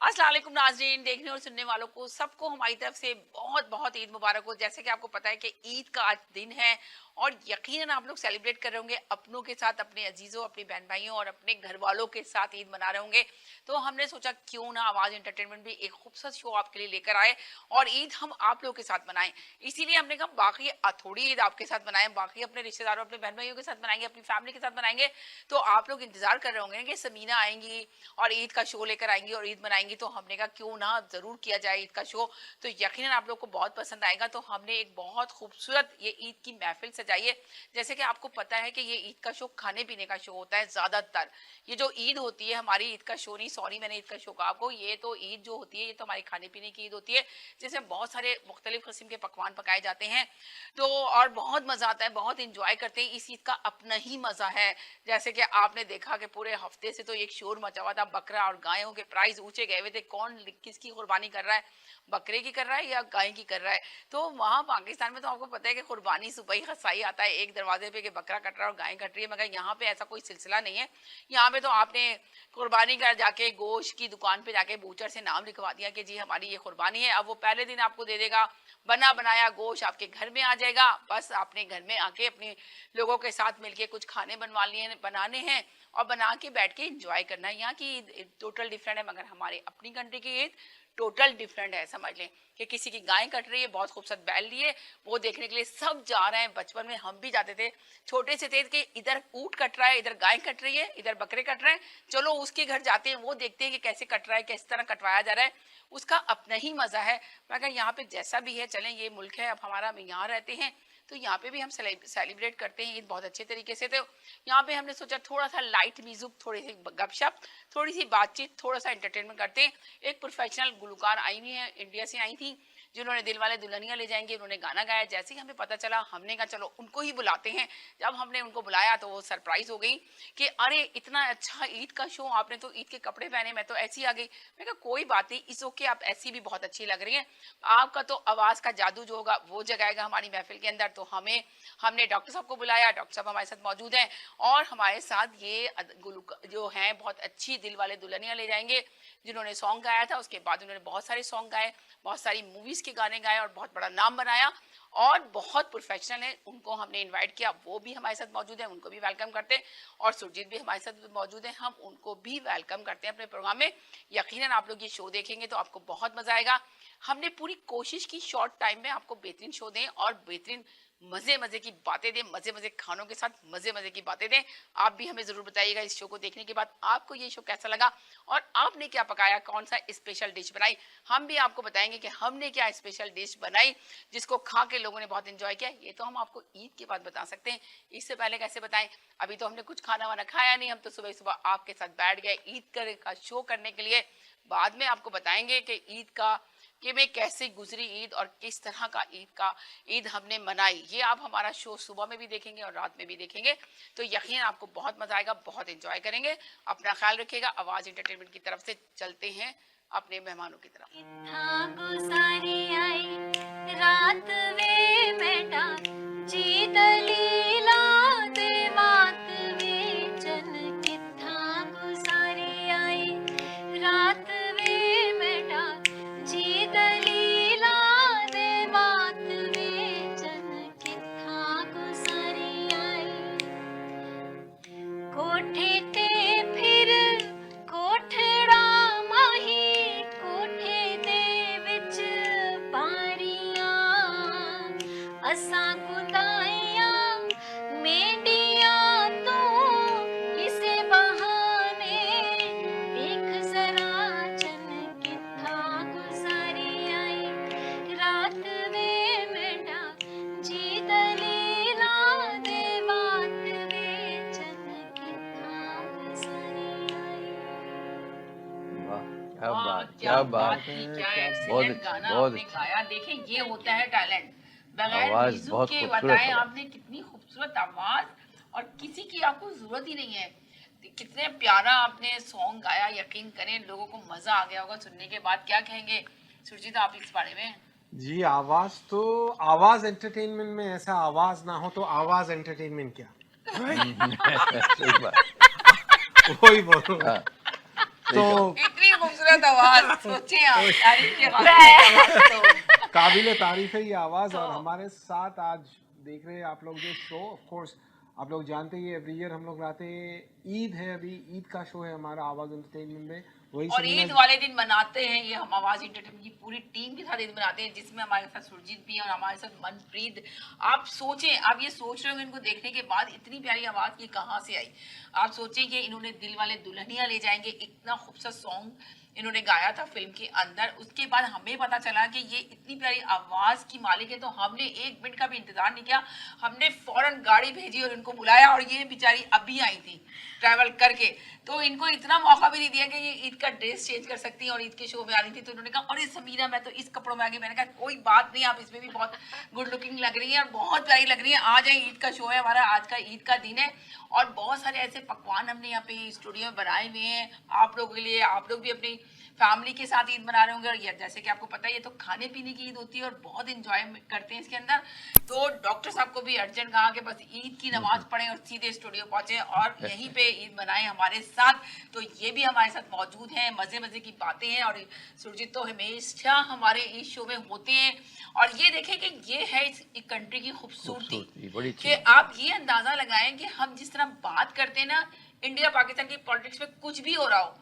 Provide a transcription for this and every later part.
अस्सलाम वालेकुम नाज़रीन, देखने और सुनने वालों को सबको हमारी तरफ से बहुत बहुत ईद मुबारक हो। जैसे कि आपको पता है कि ईद का आज दिन है और यकीनन आप लोग सेलिब्रेट कर रहे होंगे अपनों के साथ, अपने अजीज़ों, अपनी बहन भाइयों और अपने घर वालों के साथ ईद मना रहे होंगे। तो हमने सोचा क्यों ना आवाज़ एंटरटेनमेंट भी एक खूबसूरत शो आपके लिए लेकर आए और ईद हम आप लोगों के साथ मनाएं। इसीलिए हमने कहा बाकी थोड़ी ईद आपके साथ मनाएं, बाकी अपने रिश्तेदारों, अपने बहन भाइयों के साथ मनाएंगे, अपनी फैमिली के साथ मनाएंगे। तो आप लोग इंतजार कर रहे होंगे कि समीना आएंगी और ईद का शो लेकर आएंगी और ईद मनाएंगी। तो हमने कहा क्यों ना जरूर किया जाए ईद का शो। तो यकीनन आप लोग को बहुत पसंद आएगा। तो हमने एक बहुत खूबसूरत ये ईद की महफिल सजाई है। जैसे कि आपको पता है कि ये ईद का शो खाने पीने का शो होता है ज्यादातर। ये जो ईद होती है हमारी, ईद का शो नहीं, सॉरी मैंने ईद का शो कहा आपको, ये तो ईद जो होती है ये तो हमारी खाने पीने की ईद होती है, जिसमें बहुत सारे मुख्तलिफ किस्म के पकवान पकाए जाते हैं। तो और बहुत मजा आता है, बहुत इंजॉय करते हैं। इस ईद का अपना ही मजा है। जैसे कि आपने देखा कि पूरे हफ्ते से तो एक शोर मचा हुआ था, बकरा और गायों के प्राइस ऊंचे गए हुए थे, कौन किसकी कुर्बानी कर रहा है, बकरे की कर रहा है या गाय की कर रहा है। तो वहां पाकिस्तान में तो आपको पता है कि कुर्बानी सुबह ही कसाई आता है एक दरवाजे पे कि बकरा कट रहा है और गाय कट रही है, मगर यहाँ पे ऐसा कोई सिलसिला नहीं है। यहाँ पे तो आपने कुर्बानी कर जाके गोश्त की दुकान पे जाके बूचर से नाम लिखवा दिया कि जी हमारी ये कुर्बानी है। अब वो पहले दिन आपको दे देगा बना बनाया गोश्त, आपके घर में आ जाएगा। बस आपने घर में आके अपने लोगों के साथ मिलके कुछ खाने बनवा लिए बनाने हैं और बना के बैठ के एंजॉय करना है। यहाँ की ईद टोटल डिफरेंट है, मगर हमारे अपनी कंट्री की ईद टोटल डिफरेंट है। समझ लें कि किसी की गाय कट रही है, बहुत खूबसूरत बैल लिए, वो देखने के लिए सब जा रहे हैं। बचपन में हम भी जाते थे, छोटे से थे कि इधर ऊंट कट रहा है, इधर गाय कट रही है, इधर बकरे कट रहे हैं, चलो उसके घर जाते हैं, वो देखते हैं कि कैसे कट रहा है, किस तरह कटवाया जा रहा है। उसका अपना ही मजा है। मगर यहाँ पे जैसा भी है, चलें ये मुल्क है अब हमारा, हम यहाँ रहते हैं तो यहाँ पे भी हम सेलिब्रेट करते हैं ईद बहुत अच्छे तरीके से। तो यहाँ पे हमने सोचा थोड़ा सा लाइट म्यूजिक, थोड़ी सी गपशप, थोड़ी सी बातचीत, थोड़ा सा एंटरटेनमेंट करते हैं। एक प्रोफेशनल गुलकार आई हुई है, इंडिया से आई थी, जिन्होंने दिल वाले दुल्हनिया ले जाएंगे, उन्होंने गाना गाया। जैसे ही हमें पता चला हमने कहा चलो उनको ही बुलाते हैं। जब हमने उनको बुलाया तो वो सरप्राइज हो गई कि अरे इतना अच्छा ईद का शो, आपने तो ईद के कपड़े पहने, मैं तो ऐसी आ गई। मैं कहा कोई बात नहीं, इस ओके, आप ऐसी भी बहुत अच्छी लग रही हैं। आपका तो आवाज का जादू जो होगा वो जगाएगा हमारी महफिल के अंदर। तो हमने डॉक्टर साहब को बुलाया, डॉक्टर साहब हमारे साथ मौजूद हैं और हमारे साथ ये जो हैं बहुत अच्छी दिल वाले दुल्हनिया ले जाएंगे, जिन्होंने सॉन्ग गाया था। उसके बाद उन्होंने बहुत सारे सॉन्ग गाए, बहुत सारी मूवीज के गाने गाए और बहुत बड़ा नाम बनाया और बहुत प्रोफेशनल है। उनको हमने इनवाइट किया, वो भी हमारे साथ मौजूद है, उनको भी वेलकम करते हैं। और सुरजीत भी हमारे साथ मौजूद है, हम उनको भी वेलकम करते हैं अपने प्रोग्राम में। यकीनन आप लोग ये शो देखेंगे तो आपको बहुत मजा आएगा। हमने पूरी कोशिश की शॉर्ट टाइम में आपको बेहतरीन शो दें और बेहतरीन मजे मजे की बातें दें, मजे मजे खानों के साथ मजे मजे की बातें दें। आप भी हमें जरूर बताइएगा इस शो को देखने के बाद आपको ये शो कैसा लगा और आपने क्या पकाया, कौन सा स्पेशल डिश बनाई। हम भी आपको बताएंगे कि हमने क्या स्पेशल डिश बनाई जिसको खा के लोगों ने बहुत एंजॉय किया। ये तो हम आपको ईद के बाद बता सकते हैं, इससे पहले कैसे बताएं। अभी तो हमने कुछ खाना वाना खाया नहीं, हम तो सुबह सुबह आपके साथ बैठ गए ईद का शो करने के लिए। बाद में आपको बताएंगे कि ईद का कि मैं कैसे गुजरी ईद और किस तरह का ईद हमने मनाई। ये आप हमारा शो सुबह में भी देखेंगे और रात में भी देखेंगे। तो यकीन आपको बहुत मजा आएगा, बहुत एंजॉय करेंगे। अपना ख्याल रखिएगा। आवाज एंटरटेनमेंट की तरफ से चलते हैं अपने मेहमानों की तरफ। रात वे बेटा जी दलीला दे मात वे जन किथा गुजारी आई। रात वे बेटा जी दलीला दे मात वे जन किथा गुजारी आई। कोठे ते फिर कोठड़ा माही, कोठे दे विच बारियां असां कुदाइयां मेंढियां तो किसे बहाने देख जरा जन किथा गुजारी आई। रात वे बेटा जी दलीला दे बात वे जन किथा गुजारी आई। क्या बात थी, है, क्या बहुत एक्सीलेंट अच्छा, गाना बहुत आपने अच्छा। गाया। देखें ये होता है टैलेंट। बगैर आवाज म्यूजिक बहुत के खूबसूरत बताएं आवाज। आपने कितनी खूबसूरत आवाज, और किसी की आपको जरूरत ही नहीं है। कितने प्यारा आपने सॉन्ग गाया। यकीन करें लोगों को मजा आ गया होगा सुनने के बाद। क्या कहेंगे सुरजीत आप इस बारे में? जी आवाज तो, आवाज एंटरटेनमेंट में ऐसा आवाज ना हो तो आवाज एंटरटेनमेंट क्या। सही बात। वही बोलो। हाँ, तो इतनी खूबसूरत आवाज, सोचिए आप, तारीफ के काबिल तो काबिल तारीफ है ये आवाज़। और तो हमारे साथ आज देख रहे हैं आप लोग जो शो, ऑफ कोर्स आप लोग जानते ही एवरी ईयर हम लोग लाते हैं, ईद है अभी, ईद का शो है हमारा आवाज़ एंटरटेनमेंट में, वही और समीना ईद वाले दिन मनाते हैं, ये हम आवाज एंटरटेनमेंट की पूरी टीम के साथ ईद मनाते हैं, जिसमें हमारे साथ सुरजीत भी है और हमारे साथ मनप्रीत। आप सोचें, आप ये सोच रहे होंगे इनको देखने के बाद इतनी प्यारी आवाज ये कहाँ से आई। आप सोचें कि इन्होंने दिल वाले दुल्हनिया ले जाएंगे, इतना खूबसूरत सॉन्ग इन्होंने गाया था फिल्म के अंदर। उसके बाद हमें पता चला कि ये इतनी प्यारी आवाज की मालिक है, तो हमने एक मिनट का भी इंतजार नहीं किया, हमने फौरन गाड़ी भेजी और इनको बुलाया। और ये बेचारी अभी आई थी ट्रैवल करके, तो इनको इतना मौका भी नहीं दिया कि ये ईद का ड्रेस चेंज कर सकती हैं और ईद के शो में आ रही थी। तो उन्होंने कहा अरे समीरा मैं तो इस कपड़ों में आ गई। मैंने कहा कोई बात नहीं, आप इसमें भी बहुत गुड लुकिंग लग रही है और बहुत प्यारी लग रही है। आ जाए, ईद का शो है हमारा, आज का ईद का दिन है और बहुत सारे ऐसे पकवान हमने यहाँ पे स्टूडियो में बनाए हुए हैं आप लोगों के लिए। आप लोग भी अपनी फैमिली के साथ ईद मना रहे होंगे और जैसे कि आपको पता है ये तो खाने पीने की ईद होती है और बहुत इंजॉय करते हैं इसके अंदर। तो डॉक्टर साहब को भी अर्जेंट कहा कि बस ईद की नमाज पढ़ें और सीधे स्टूडियो पहुंचे और यहीं पे ईद मनाएं हमारे साथ। तो ये भी हमारे साथ मौजूद हैं, मजे मजे की बातें हैं और सुरजीत तो हमेशा हमारे इस शो में होते हैं। और ये देखें कि ये है इस कंट्री की खूबसूरती कि आप ये अंदाजा लगाएं कि हम जिस तरह बात करते हैं ना, इंडिया पाकिस्तान की पॉलिटिक्स में कुछ भी हो रहा हो,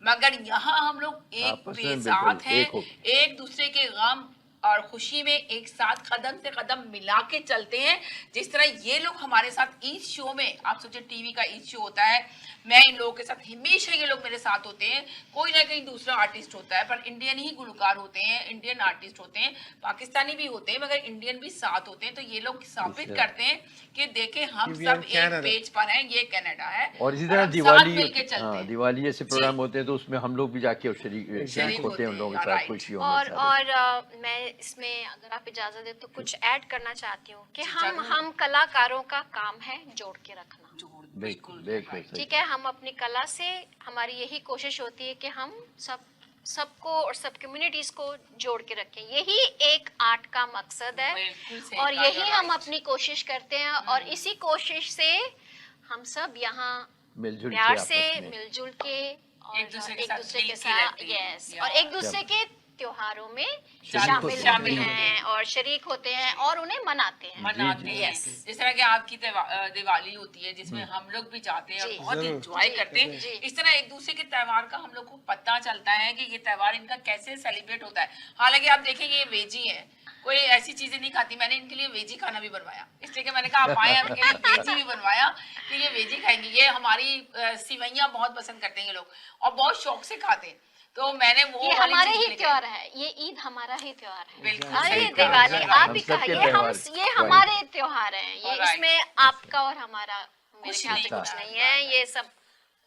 मगर यहाँ हम लोग एक साथ हैं, एक दूसरे के गम और खुशी में एक साथ कदम से कदम मिला के चलते हैं। जिस तरह ये लोग हमारे साथ ईद शो में, आप सोचिए टीवी का ईद शो होता है, मैं इन लोगों के साथ हमेशा ये लोग मेरे साथ होते हैं। कोई ना कहीं दूसरा आर्टिस्ट होता है पर इंडियन ही गुलकार होते हैं, इंडियन आर्टिस्ट होते हैं, पाकिस्तानी भी होते हैं मगर इंडियन भी साथ होते हैं। तो ये लोग साबित करते हैं कि देखें हम सब एक पेज पर हैं, ये कनाडा है। और इसी तरह दिवाली ऐसे प्रोग्राम होते हैं तो उसमें हम लोग भी जाके और शरीक होते हैं उन लोगों के साथ खुशियों में। और मैं इसमें अगर आप इजाजत दे तो कुछ ऐड करना चाहती हूँ कि हम कलाकारों का काम है जोड़ के रखना। बिल्कुल ठीक है, हम अपनी कला से, हमारी यही कोशिश होती है कि हम सबको और सब कम्युनिटीज को जोड़ के रखें। यही एक आर्ट का मकसद है और यही हम अपनी कोशिश करते हैं और इसी कोशिश से हम सब यहाँ प्यार से मिलजुल के और एक दूसरे के साथ यस और एक दूसरे के त्योहारों में शामिल हैं और शरीक होते हैं और उन्हें मनाते हैं। जिस तरह की आपकी दिवाली होती है जिसमें हम लोग भी जाते हैं और बहुत इंजॉय करते हैं, इस तरह एक दूसरे के त्योहार का हम लोग को पता चलता है कि ये त्योहार इनका कैसे सेलिब्रेट होता है। हालांकि आप देखेंगे ये वेजी है, कोई ऐसी चीजें नहीं खाती। मैंने इनके लिए वेजी खाना भी बनवाया, इसलिए कि मैंने कहा आप आए, इनके लिए वेजी भी बनवाया कि ये वेजी खाएंगे। ये हमारी सिवैयां बहुत पसंद करते हैं ये लोग और बहुत शौक से खाते हैं। तो मैंने वो ये हमारे ही त्योहार है, ये ईद हमारा ही त्योहार है। ये दिवाली आप भी कहिए, ये हमारे त्योहार है, ये इसमें आपका और हमारा मेरे ख्याल से कुछ नहीं है, ये सब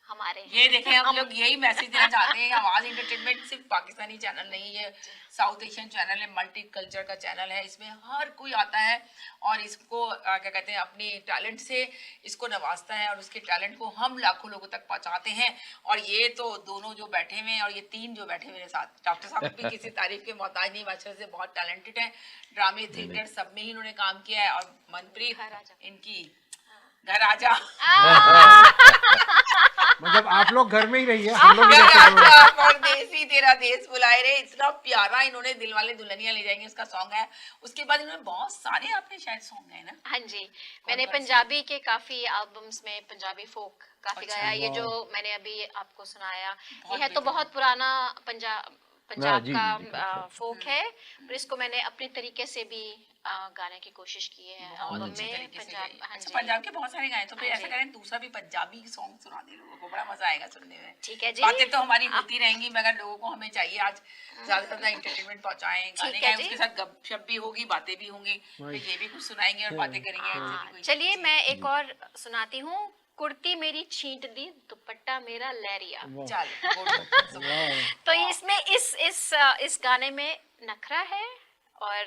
हमारे हैं। ये देखें हम लोग यही मैसेज देना चाहते हैं। आवाज एंटरटेनमेंट सिर्फ पाकिस्तानी चैनल नहीं है, साउथ एशियन चैनल है, मल्टी कल्चर का चैनल है। इसमें हर कोई आता है और इसको क्या कहते हैं अपनी टैलेंट से इसको नवाजता है और उसके टैलेंट को हम लाखों लोगों तक पहुंचाते हैं। और ये तो दोनों जो बैठे हुए हैं और ये तीन जो बैठे मेरे साथ, डॉक्टर साहब भी किसी तारीफ के मोहताज नहीं, माशाल्लाह से बहुत टैलेंटेड है, ड्रामे थिएटर सब में ही इन्होंने काम किया है। और मनप्रीत इनकी घर आजा मतलब आप लोग घर में ही रहिए, हम लोग परदेसी तेरा देश बुलाए रे, इतना प्यारा इन्होंने दिल वाले दुल्हनिया ले जाएंगे उसका सॉन्ग है। उसके बाद इन्होंने बहुत सारे आपने शायद सॉन्ग है ना। हाँ जी, मैंने पंजाबी के काफी एल्बम्स में पंजाबी फोक काफी गाया। ये जो मैंने अभी आपको सुनाया ये है तो बहुत पुराना पंजाब का फोक है, पर इसको मैंने अपने तरीके से भी गाने की कोशिश की है एल्बम में पंजाब। पंजाब के बहुत सारे गाए, तो फिर ऐसा करें दूसरा भी पंजाबी सॉन्ग सुना दे लोगों को, बड़ा मजा आएगा सुनने में। ठीक है जी, बातें तो हमारी होती रहेंगी मगर लोगों को हमें चाहिए आज ज्यादा से ज्यादा एंटरटेनमेंट पहुंचाएं, गाने गाएं, उसके साथ गपशप भी होगी, बातें भी होंगी, ये भी कुछ सुनाएंगे और बातें करेंगे। चलिए मैं एक और सुनाती हूँ। कुर्ती मेरी छींट दी, दुपट्टा मेरा लहरिया। तो इसमें इस गाने में नखरा है और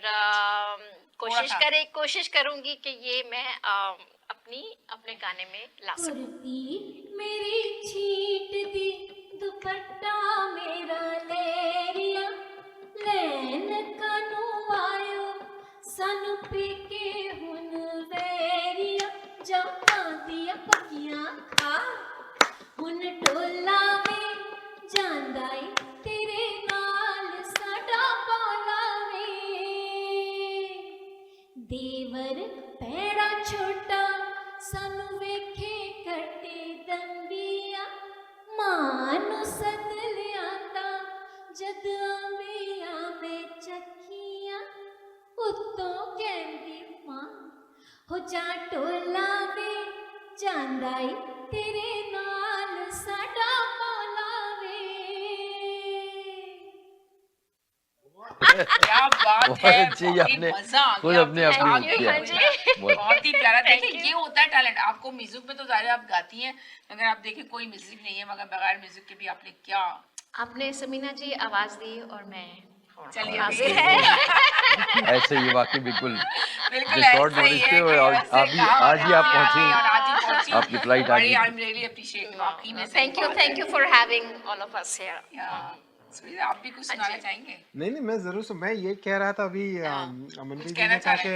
कोशिश करूंगी कि ये मैं अपने गाने में ला सकूं। कुर्ती मेरी छींट दी, दुपट्टा मेरा लहरिया, लैन कानू आयो सानू पीके हुन वैरिया, जमां दिया पक्कियां खा हुन टोला में जांदा ਜਾਂ ਟੋਲਾ ਵੇ ਜਾਂਦਾ ਈ ਤੇਰੇ ਨਾਲ ਸਾਡਾ ਮੌਲਾ ਵੇ क्या बात बहुत है, अच्छी, ये बहुत ही आपने मजा आ खुद गया अपने आपको आप गा में के। किया। हाँ जी। बहुत ही प्यारा। देखिए ये होता है टैलेंट। आपको म्यूजिक में तो जाहिर है आप गाती हैं, मगर आप देखिए कोई म्यूजिक नहीं है, मगर बगैर म्यूजिक के भी आपने क्या आपने समीना जी आवाज दी और मैं चलिए हाजिर अभी- है। ऐसे ही वाकई बिल्कुल बिल्कुल शॉर्ट ऐसा ही नोटिस है पे कि और ऐसे अभी कहा आज ही आप और आज ही पहुंची पहुंची। आपकी फ्लाइट बड़ी आज आई एम रियली अप्रिशिएट वाकई में thank you for having all of us here. आप भी कुछ सुनाना चाहेंगे? नहीं नहीं, मैं जरूर मैं ये कह रहा था अभी मनप्रीत जी कहना ने चाह कहा कि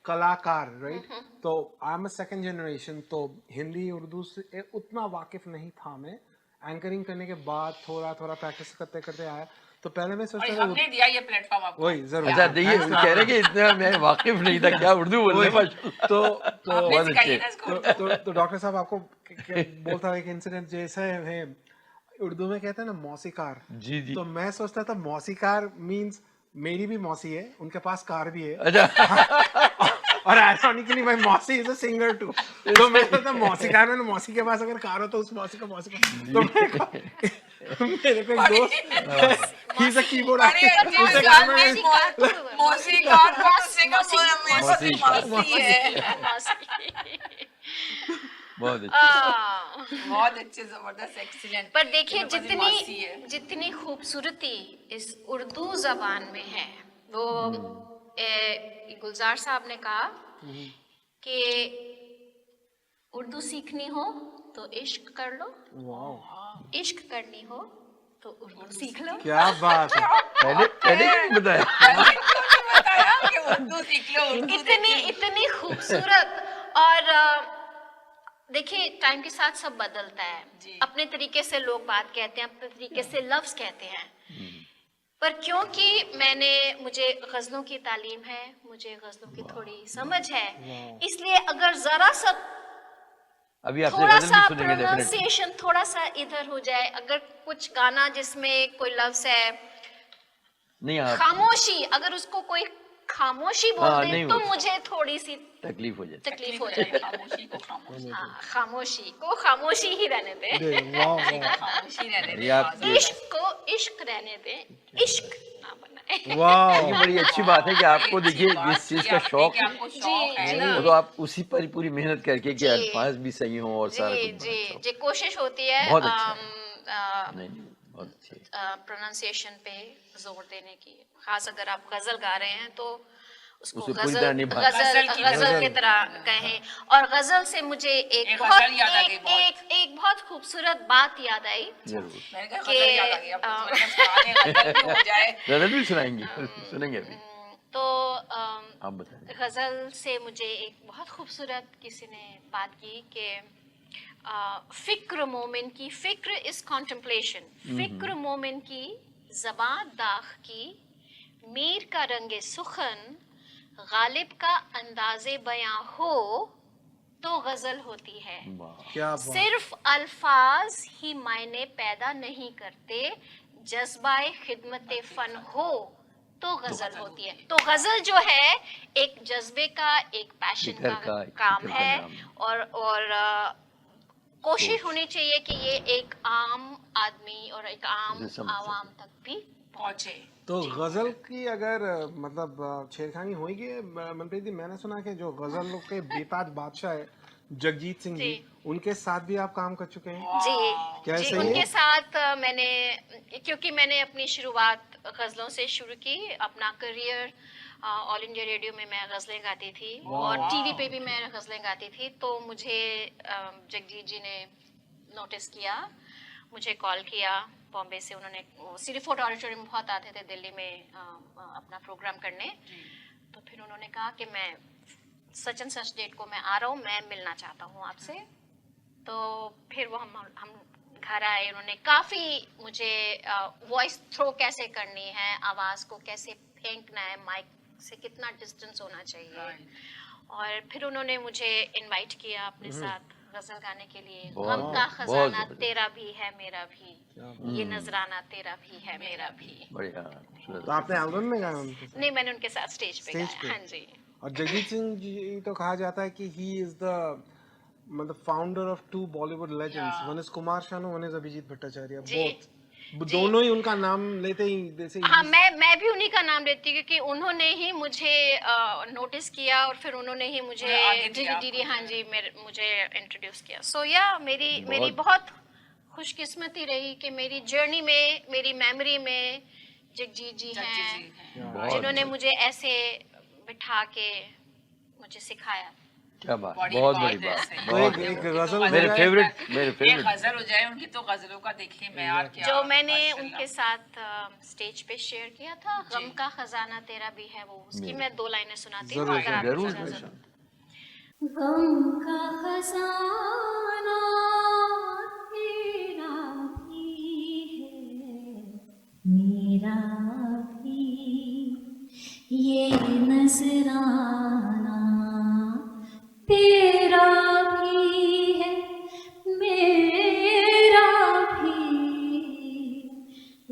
कलाकार, राइट? तो आई एम अ सेकंड जनरेशन, तो हिंदी उर्दू से उतना वाकिफ नहीं था मैं। एंकरिंग करने के बाद थोड़ा थोड़ा प्रैक्टिस करते करते आया, तो पहले मैं और सोचता था हमने दिया ये प्लेटफॉर्म आपको। वही जरूर। अच्छा देखिए कह रहे कि इतना मैं वाकिफ नहीं था, क्या उर्दू बोल रहे माशाल्लाह। तो आपने बहुत सिखाई अच्छे। है ना इसको। तो डॉक्टर साहब आपको बोलता है एक इंसिडेंट जैसा है, उर्दू में कहते हैं ना मौसीकार। जी जी। तो मैं सोचता था मौसीकार मींस मेरी भी मौसी है, उनके पास कार भी है, अच्छा और आयरॉनिकली माय मौसी इज अ सिंगर टू। तो मैं सोचता मौसीकार में मौसी के पास अगर कार हो तो उस मौसी का तो मेरे को एक दोस्त ही इज अ कीबोर्ड बड़े अच्छे उसे गाल कहा में मैं मौसी का सिंगर मौसी है। बहुत अच्छे। बहुत अच्छे, जबरदस्त, एक्सीलेंट। पर देखिए मौसी है। जितनी खूबसूरती इस उर्दू जबान में है, वो गुलजार साहब ने कहा कि उर्दू सीखनी हो तो इश्क कर लो, इश्क करनी हो तो उर्दू सीख लो। क्या बात है। पहले पहले क्यों नहीं बताया? बताया कि उर्दू सीख लो, उर्दू इतनी खूबसूरत। और देखिए टाइम के साथ सब बदलता है, अपने तरीके से लोग बात कहते हैं, अपने तरीके से लफ्ज कहते हैं, पर क्योंकि मुझे गजलों की तालीम है, मुझे गजलों की थोड़ी समझ है, इसलिए अगर जरा सा अभी आपसे थोड़ा गजल सा भी सुनेंगे डेफिनेटली। प्रोनाउंसिएशन थोड़ा सा इधर हो जाए, अगर कुछ गाना जिसमें कोई लफ्ज है नहीं आप खामोशी, अगर उसको कोई खामोशी बोल हाँ, दे नहीं तो हो- मुझे थोड़ी सी तकलीफ हो जाती तकलीफ हो जाएगी। खामोशी को खामोशी, हाँ, खामोशी को खामोशी ही रहने दे, खामोशी रहने है। दे। ये आप इश्क को इश्क रहने दे, इश्क ना बनाए। वाह ये बड़ी अच्छी बात है कि आपको देखिए जिस चीज का शौक कि आपको शौक है जी, ना, वो तो आप उसी पर पूरी मेहनत करके कि जी। अल्फाज भी सही हों और सारा जी कुछ जी बना अच्छा जी, कोशिश होती है बहुत अच्छा नहीं नहीं बहुत अच्छी प्रोनाउंसिएशन पे जोर देने की। खास अगर आप गजल गा रहे हैं तो उसको उसे पूरी तरह निभाएं। गजल की तरह कहें। और गजल से मुझे एक गजल याद आ गई बहुत। एक बहुत खूबसूरत बात याद आई जरूर। मैंने कहा कि, गजल याद आ गई, अब तो समझ में आ रहा है, गजल भी हो जाए। गजल भी सुनाएंगे सुनेंगे अभी तो आप बताएं। गजल से मुझे एक बहुत खूबसूरत किसी ने बात की कि फिक्र मोमिन की, फिक्र इज कॉन्टेम्पलेशन, फिक्र मोमिन की ज़बान दाग की, मीर का रंगे सुखन, गालिब का अंदाज़े बयां हो तो गजल होती है। क्या बात। सिर्फ अल्फाज ही मायने पैदा नहीं करते, जज्बाए खिदमत फन हो तो गजल होती है। तो गजल जो है एक जज्बे का, एक पैशन फिक्र का का, काम फिक्र का है। नाम। और कोशिश होनी चाहिए कि ये एक आम आदमी और एक आम उसे समझ आवाम तक भी पहुंचे। तो गजल की अगर मतलब छेड़खानी होगी मनप्रीत जी, मैंने सुना कि जो गजल के बेताज बादशाह है जगजीत सिंह जी, उनके साथ भी आप काम कर चुके हैं। जी क्या जी, सही है? उनके साथ मैंने, क्योंकि मैंने अपनी शुरुआत गजलों से शुरू की, अपना करियर ऑल इंडिया रेडियो में मैं गजलें गाती थी और टीवी पे भी मैं गजलें गाती थी। तो मुझे जगजीत जी ने नोटिस किया, मुझे कॉल किया बॉम्बे से। उन्होंने सिटी फोर्ट ऑडिटोरियम बहुत आते थे दिल्ली में अपना प्रोग्राम करने। तो फिर उन्होंने कहा कि मैं सच एंड सच डेट को मैं आ रहा हूँ, मैं मिलना चाहता हूँ आपसे। तो फिर वो हम घर आए। उन्होंने काफ़ी मुझे वॉइस थ्रो कैसे करनी है, आवाज़ को कैसे फेंकना है, माइक से कितना डिस्टेंस होना चाहिए। और फिर उन्होंने मुझे इनवाइट किया अपने साथ गजल गाने के लिए। गम का खजाना तेरा भी है मेरा भी, ये नजराना तेरा भी है मेरा भी। बढ़िया। तो आपने एल्बम में गाया उनके साथ? नहीं, मैंने उनके साथ स्टेज पे स्टेज पे? गाया। हाँ जी। और जगजीत सिंह जी तो कहा जाता है कि ही इज द मतलब founder of two Bollywood legends, one is Kumar Sanu, one is Abhijeet Bhattacharya, both दोनों ही उनका नाम लेते ही जैसे हाँ, मैं भी उन्हीं का नाम लेती हूँ, क्योंकि उन्होंने ही मुझे नोटिस किया और फिर उन्होंने ही मुझे धीरे-धीरे हाँ जी मुझे इंट्रोड्यूस किया। सो या मेरी बहुत खुशकिस्मती रही कि मेरी जर्नी में, मेरी मेमोरी में जगजीत जी हैं जिन्होंने मुझे ऐसे बिठा के मुझे सिखाया। क्या बात, बहुत बड़ी बात, बहुत एक गजल मेरे फेवरेट एक गजल हो जाए उनकी, तो गजलों का देखिए मैं यार क्या जो मैंने उनके साथ स्टेज पे शेयर किया था, गम का खजाना तेरा भी है वो, उसकी मैं 2 लाइनें सुनाती हूँ अगर आपको जरूर इजाजत हो। गम का खजाना तेरा भी है, मेरा भी, ये नजराना तेरा भी है, मेरा भी,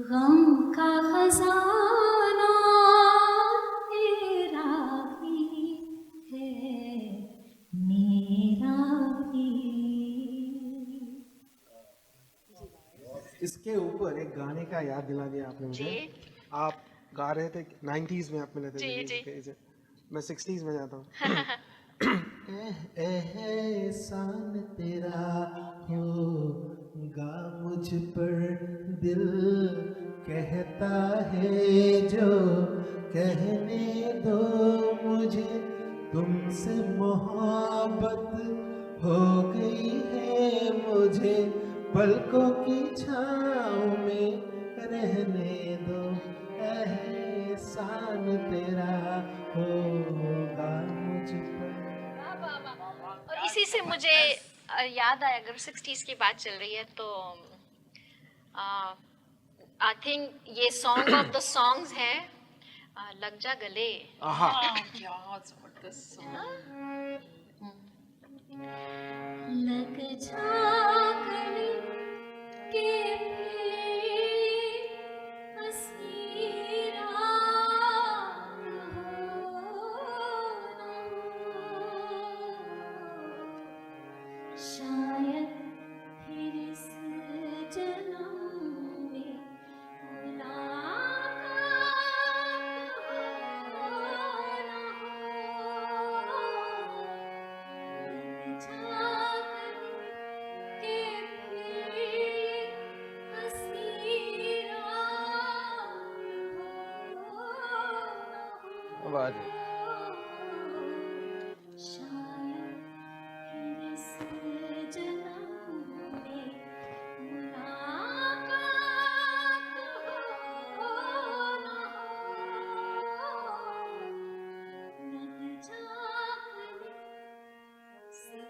गम का खजाना तेरा भी है, मेरा भी। इसके ऊपर एक गाने का याद दिला दिया आपने मुझे। आप गा रहे थे 90s में, आप मिले थे, मैं 60s में जाता हूँ। एहसान तेरा होगा मुझ पर, दिल कहता है जो कहने दो मुझे, तुमसे मोहब्बत हो गई है मुझे, पलकों की छाँव में रहने दो, एहसान तेरा होगा मुझ पर। और इसी से मुझे याद आया, अगर 60s की बात चल रही है तो आई थिंक ये सॉन्ग ऑफ द सॉन्ग्स है लग जा गले। क्या जबरदस्त लग जा गले के हंसी रात हो, शायद फिर इस जन्म में मुलाकात हो ना हो। लग जा गले के फिर हंसी रात हो ना हो। बात है। शायद फिर इस जन्म में मुलाकात हो ना हो। लग जा गले से।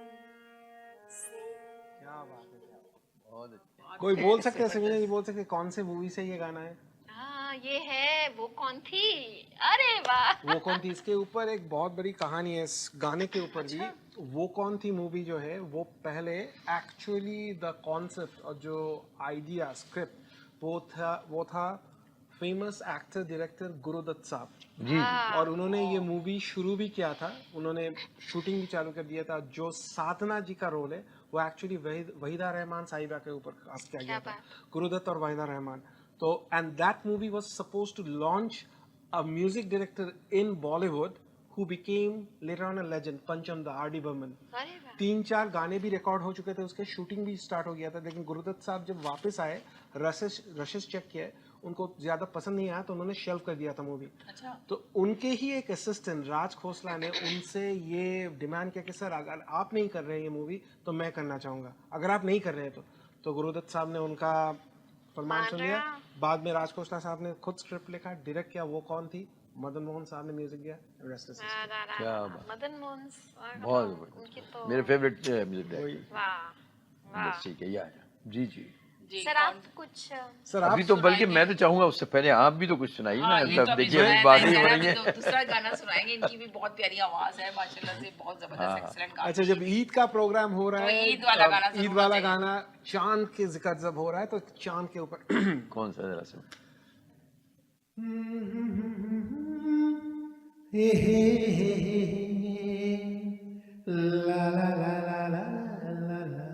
क्या बात है, क्या बात है। बहुत अच्छा। कोई बोल सकते हैं, समीना जी बोल सकते हैं कौन से मूवी से ये गाना है? हाँ ये है वो कौन थी, अरे वाह। वो कौन थी, इसके ऊपर एक बहुत बड़ी कहानी है इस गाने के ऊपर भी। वो कौन थी मूवी जो है वो पहले एक्चुअली द कॉन्सेप्ट और जो आइडिया स्क्रिप्ट वो था फेमस एक्टर डायरेक्टर गुरुदत्त साहब जी और उन्होंने ये मूवी शुरू भी किया था, उन्होंने शूटिंग भी चालू कर दिया था। जो साधना जी का रोल है वो एक्चुअली वहीदा रहमान साहिबा के ऊपर कास्ट किया गया था, गुरुदत्त और वहीदा रहमान। तो and that movie was supposed to launch a music director in Bollywood who became later on a legend, Pancham da R D Burman. 3-4 गाने भी रिकॉर्ड हो चुके थे, उसके शूटिंग भी स्टार्ट हो गया था, लेकिन गुरुदत्त साहब जब वापस आए रशेस चेक किए, उनको ज्यादा पसंद नहीं आया तो उन्होंने शेल्फ कर दिया था मूवी। अच्छा। तो उनके ही एक असिस्टेंट राज खोसला ने उनसे ये डिमांड किया कि सर अगर आप नहीं कर रहे हैं ये मूवी तो मैं करना चाहूंगा, अगर आप नहीं कर रहे हैं तो गुरुदत्त साहब ने उनका फरमान सुन लिया। बाद में राज खोसला साहब ने खुद स्क्रिप्ट लिखा, डायरेक्ट किया। वो कौन थी, मदन मोहन साहब ने म्यूजिक दिया। क्या बात, मदन मोहन बहुत उनकी तो मेरे फेवरेट म्यूजिक डायरेक्टर। वाह बस ठीक है यार। जी जी सर आप कुछ सर अभी तो बल्कि मैं तो चाहूंगा उससे पहले आप भी तो कुछ सुनाइए ना, तब देखिए बातें हो रही हैं। दूसरा गाना सुनाएंगे, इनकी भी बहुत प्यारी आवाज है माशाल्लाह से, बहुत जबरदस्त एक्सीलेंट गाना। अच्छा, जब ईद का प्रोग्राम हो रहा है, ईद वाला गाना ईद वाला गाना चांद के जिक्र जब हो रहा है तो चांद के ऊपर कौन सा जरा सुन। हे हे हे हे हे, ला ला ला ला ला ला ला,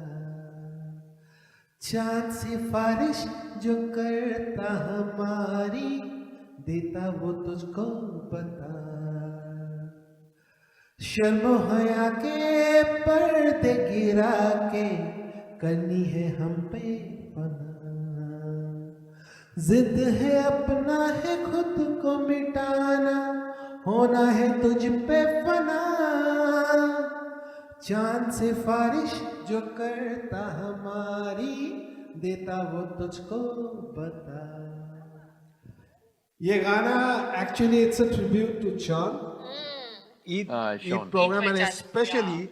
चांद सिफारिश जो करता हमारी, देता वो तुझको बता, शर्मो हया के पर्दे गिरा के करनी है हम पे पना, जिद है अपना है खुद को मिटाना, होना है तुझ पे फना, चांद सिफारिश जो करता हमारी, देता वो तुझको बता। ये गाना actually it's a tribute to Chand, Eid Sean. program, and Eid especially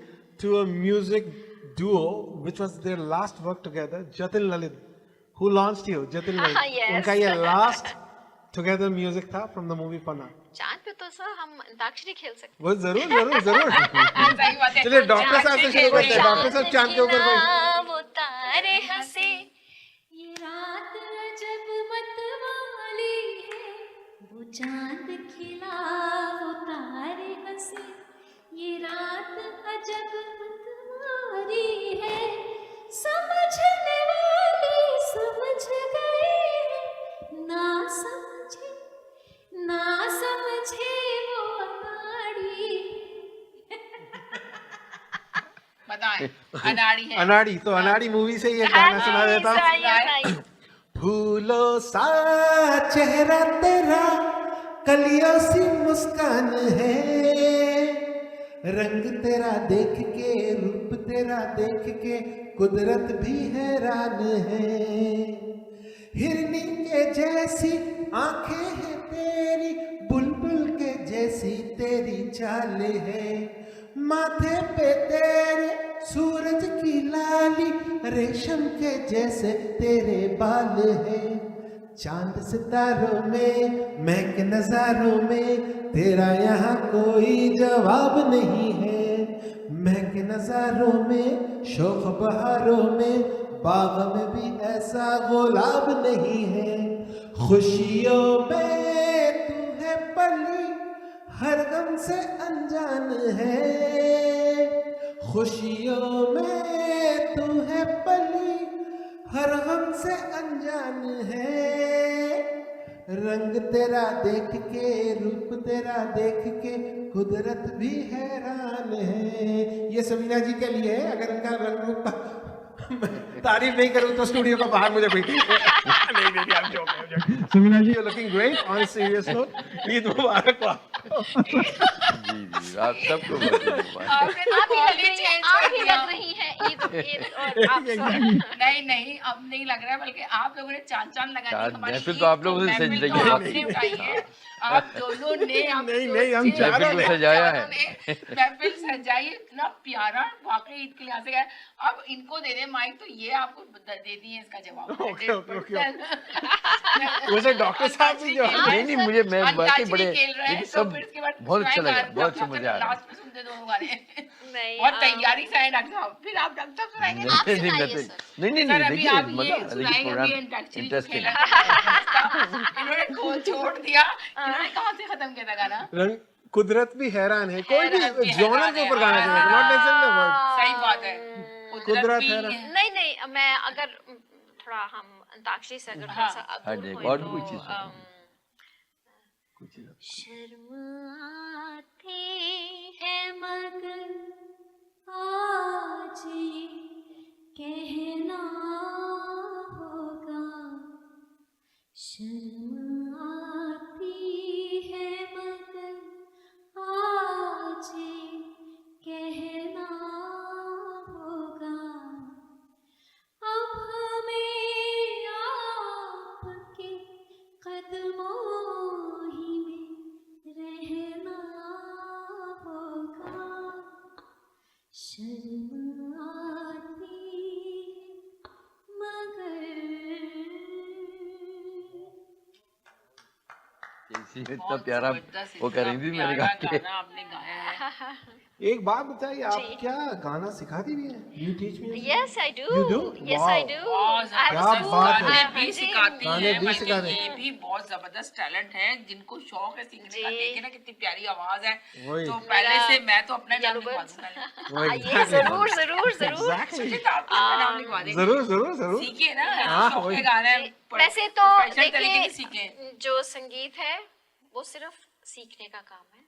to a music duo which was their last work together, Jatin Lalit, who launched you, Jatin Lalit. Yes. उनका ये last together music था from the movie Panna. चांद पे तो sir हम अंताक्षरी खेल सकते वो जरूर जरूर जरूर। सही बात है। चलिए डॉक्टर साहब से शुरू करते हैं। डॉक्टर साहब चांद के ऊपर कोई वो तारे हंसे, ये रात अजब मतवाली है, वो चांद खिला वो तारे हंसे, ये रात अजब मतवाली है, समझने वाले समझ गए, ना समझे वो अनाड़ी। बताएं, अनाड़ी है। अनाड़ी, तो अनाड़ी मूवी से ये गाना सुना देता हूँ। फूलों सा चेहरा तेरा, कलियों सी मुस्कान है, रंग तेरा देख के रूप तेरा देख के कुदरत भी हैरान है, हिरनी के जैसी आंखें हैं तेरी, बुलबुल के जैसी तेरी चाल है, माथे पे तेरे सूरज की लाली, रेशम के जैसे तेरे बाल है, चांद सितारों में महक नजारों में, तेरा यहाँ कोई जवाब नहीं है, महक नजारों में शोख बहारों में, बाग में भी ऐसा गुलाब नहीं है, खुशियों में तू है पली, हर गम से अनजान है, खुशियों में तू है पली, हर गम से अनजान है, रंग तेरा देख के रूप तेरा देख के कुदरत भी हैरान है। ये समीना जी के लिए है, अगर इनका रंग रूप तारीफ नहीं करूं तो स्टूडियो का बाहर मुझे बैठी। नहीं, Sameena ji, you looking great on serious note. Eid मुबारक हो। जी आप सबको बहुत मुबारक। आपने तो कॉलेज चेंज आप कर ही दिया। लग रही हैं ईद और आप सब। नहीं अब नहीं लग रहा है, बल्कि आप लोगों ने चांद लगा दी चांद हमारी महफिल ईद तो आप लोगों ने महफिल सजाई तो है। आपने उठाई है। आप दोनों ने नहीं, हम चारों ने सजाया है। महफिल सजाई, इतना प्यारा, वाकई ईद के लिहाज से गया। अब इनको दे दे माइक तो ये आपको दे दिए इसका जवाब। ओके। वैसे डॉक्टर साहब भी जो नहीं मुझे मैं बाकी बड़े खेल रहे हैं, लेकिन तो सब फिर इसके बाद बहुत अच्छा लगा, बहुत डॉक्टर मजा आ रहा है। लास्ट में सुनते दोनों गाने। नहीं, बहुत तैयारी से है डॉक्टर साहब, फिर आप डॉक्टर साहब सुनाएंगे। आप नहीं सुनाइए सर। नहीं सर अभी देखिए आप ये मजा लेकिन सुनाएंगे, प्रोग्राम अभी अंताक्षरी इंटरेस्टिंग खेला। इन्होंने खोल छोड़ दिया, इन्होंने कहाँ से खत्म किया था गाना? रंग कुदरत भी हैरान है, कोई हैरान भी भी जॉनर हैरान के ऊपर है। गाना चाहिए, नॉट नेसेसरी वर्ड। सही बात है, कुदरत भी है ना। नहीं मैं अगर थोड़ा हम अंताक्षरी से अगर थोड़ा सा अब हाँ दूर जी, होए और तो, कोई चीज़ सुनाओ। कुछ शर्म आती है मगर आज ये कहना होगा, शर्म आती है मगर आज ये कहना होगा, अब हमें आपके कदमों ही में रहना होगा, शर्म आती मगर। इतना प्यारा वो कर रही थी, मैंने कहा कि गाना आपने गाया है। एक बात बताइए, आप क्या गाना सिखाती भी हैं? You teach me? Yes, I do. You do? Yes, Wow. I do. बहुत I have क्या जबरदस्त school. बात है। गाने हाँ भी जी। सिखाती गाने हैं, भी बल्कि सिखाते ये हैं। भी बहुत जबरदस्त टैलेंट है, जिनको शौक है सीखने का। जी। देखे ना कितनी प्यारी आवाज है। वही। तो पहले से मैं तो अपना नाम Yellow लिखवा birds. दूं पहले। वो ये exactly. जरूर जरूर जरूर। Exactly. मुझे तो आपका नाम लिखवा देंगे। जरूर जरूर जरूर। सीखिए ना, हाँ, शौक वही। के गाने वैसे तो प्रोफेशनल तरीके से सीखें। देखिए, जो संगीत है वो सिर्फ सीखने का काम है।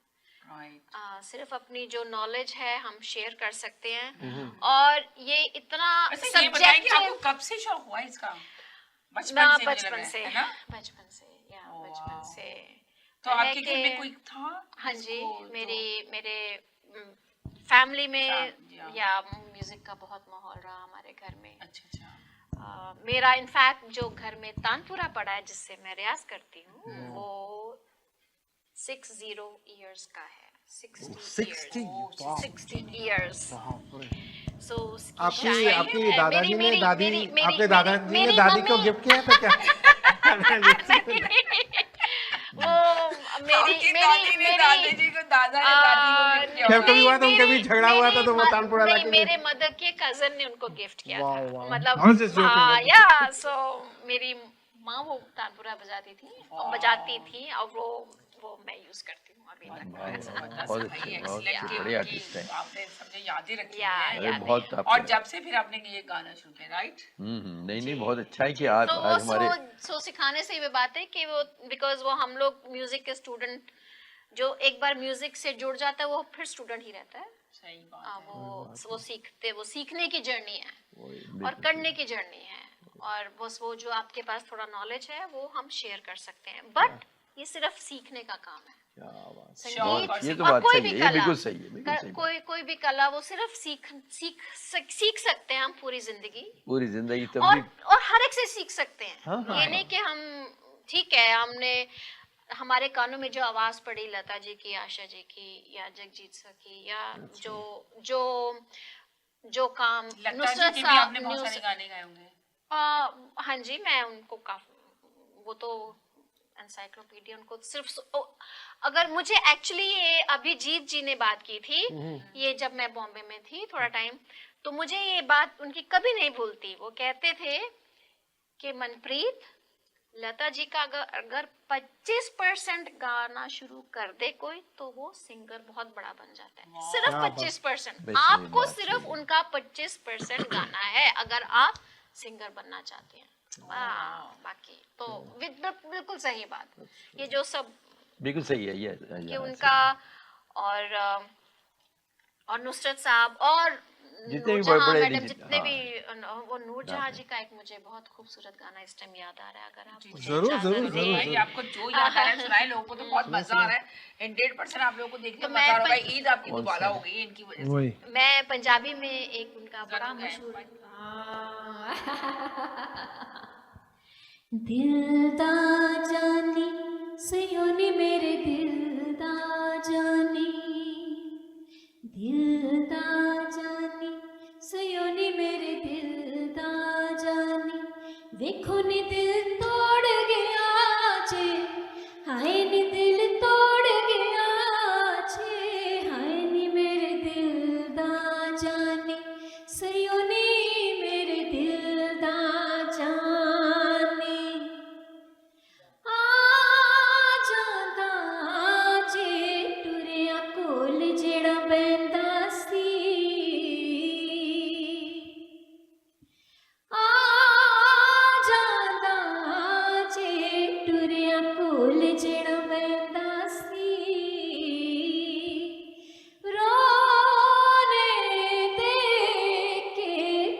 राइट। सिर्फ अपनी जो नॉलेज है हम शेयर कर सकते हैं, और ये इतना वैसे ये बताएं कि आपको सब्जेक्टिव। कब से शौक हुआ इसका? बचपन ना, से मुझे लग बचपन रहा से, है ना? बचपन से, या ओह, बचपन वाओ। से। तो है आपके घर कि- में कोई था? हाँ जी, जिसको मेरे फैमिली में अच्छा, जी, हाँ। या म्यूजिक का बहुत माहौल रहा हमारे घर में। अच्छा अच्छा। मेरा इनफैक्ट जो घर में तानपुरा पड़ा है जिससे मैं रियाज करती हूँ, वो 60 इयर्स का है। 60 60 years. वाह। 60 years. So उसकी आपकी शायद- आपकी मेरी- दादाजी ने मेरी- दादी मेरी- मेरी- आपके मेरी- दादाजी ने मेरी दादी को मम्मी- गिफ्ट किया था क्या? वो मेरी आपकी मेरी दादी ने दादी मेरी जी को, दादा ने दादी को गिफ्ट किया फिर होगा। कभी हुआ तो उनका भी झगड़ा हुआ था तो वो मेरी तानपुरा नहीं, लाके मेरे मदर के कजन ने उनको गिफ्ट किया वाह, था। वाह। मतलब I was just joking, but- या सो मेरी माँ वो तानपुरा बजाती थी और वो मैं यूज करती हूँ अभी तक। बहुत अच्छे, बहुत अच्छे, बड़े आर्टिस्ट हैं। आपने सबने यादें रखी या, हैं। अरे या, बहुत और आपके- जब से फिर आपने ये गाना शुरू किया, राइट? नहीं नहीं, बहुत अच्छा है कि आज तो आज हमारे सो सिखाने से ये बात है कि वो बिकॉज वो हम लोग म्यूजिक के स्टूडेंट जो एक बार म्यूजिक से जुड़ जाता है वो फिर स्टूडेंट ही रहता है। सही बात है। वो सीखने की जर्नी है वही, और बिल्कुल। करने की जर्नी है, और बस वो जो आपके पास थोड़ा नॉलेज है वो हम शेयर कर सकते हैं, बट ये सिर्फ सीखने का काम है। क्या बात। संगीत ये तो और बात कोई सही भी है, ये कला, बिल्कुल सही है, बिल्कुल सही बात। कोई भी कला वो सिर्फ सीख सकते हैं हम पूरी जिंदगी, पूरी जिंदगी तब और भी हर एक से सीख सकते हैं। हाँ, हाँ, ये नहीं कि हम ठीक है हमने हमारे कानों में जो आवाज पड़ी लता जी की, आशा जी की, या जगजीत सर की, या जो काम लता जी नुसरत के भी साहब आपने बहुत सारे गाने गाए होंगे। हाँ जी, मैं उनको काफी, वो तो एनसाइक्लोपीडिया, उनको सिर्फ अगर मुझे एक्चुअली ये अभिजीत जी ने बात की थी, ये जब मैं बॉम्बे में थी थोड़ा टाइम, तो मुझे ये बात उनकी कभी नहीं भूलती। वो कहते थे कि मनप्रीत, लता जी का अगर 25% गाना शुरू कर दे कोई, तो वो सिंगर बहुत बड़ा बन जाता है। सिर्फ क्या बात। 25%। बेहतरीन आपको बात, सिर्फ सही है। उनका 25% गाना है अगर आप सिंगर बनना चाहते हैं। बाकी तो बिल्कुल सही बात। ये जो सब बिल्कुल सही है ये कि उनका और नुसरत साहब और जितने भी नूरजहां बड़े मैडम, legend, जितने हाँ। भी वो नूरजहां जी का एक मुझे बहुत खूबसूरत गाना इस टाइम याद आ रहा है, अगर आपको जरूर, इजाजत जरूर, दें। जरूर। भाई आपको जो याद आ रहा है सुनाए, लोगों को तो बहुत मजा आ रहा है। 100% आप लोगों को देखने तो में मजा आ रहा मैं होगा। ईद आपकी कौन दुबाला सा? हो गई है इनकी वजह से। वही। मैं पंजाबी में एक उनका बड़ा जरूर गाएं। मशहूर दिल दा जानी सयोनी मेरे दिल दा जानी, दिल दा जानी सयोनी मेरे दिल दा जानी, वेखो नी दिल तोड़ गया जे, हाय नी दिल तोड़ गया जे, हाय नी मेरे दिल दा जानी सयोनी मेरे दिल दा जानी, आ जांदा जे टुरिया कोल जेड़ा बैंदा सी, आ जांदा जे टुरिया कोल जेड़ा बैंदा सी, रोने दे के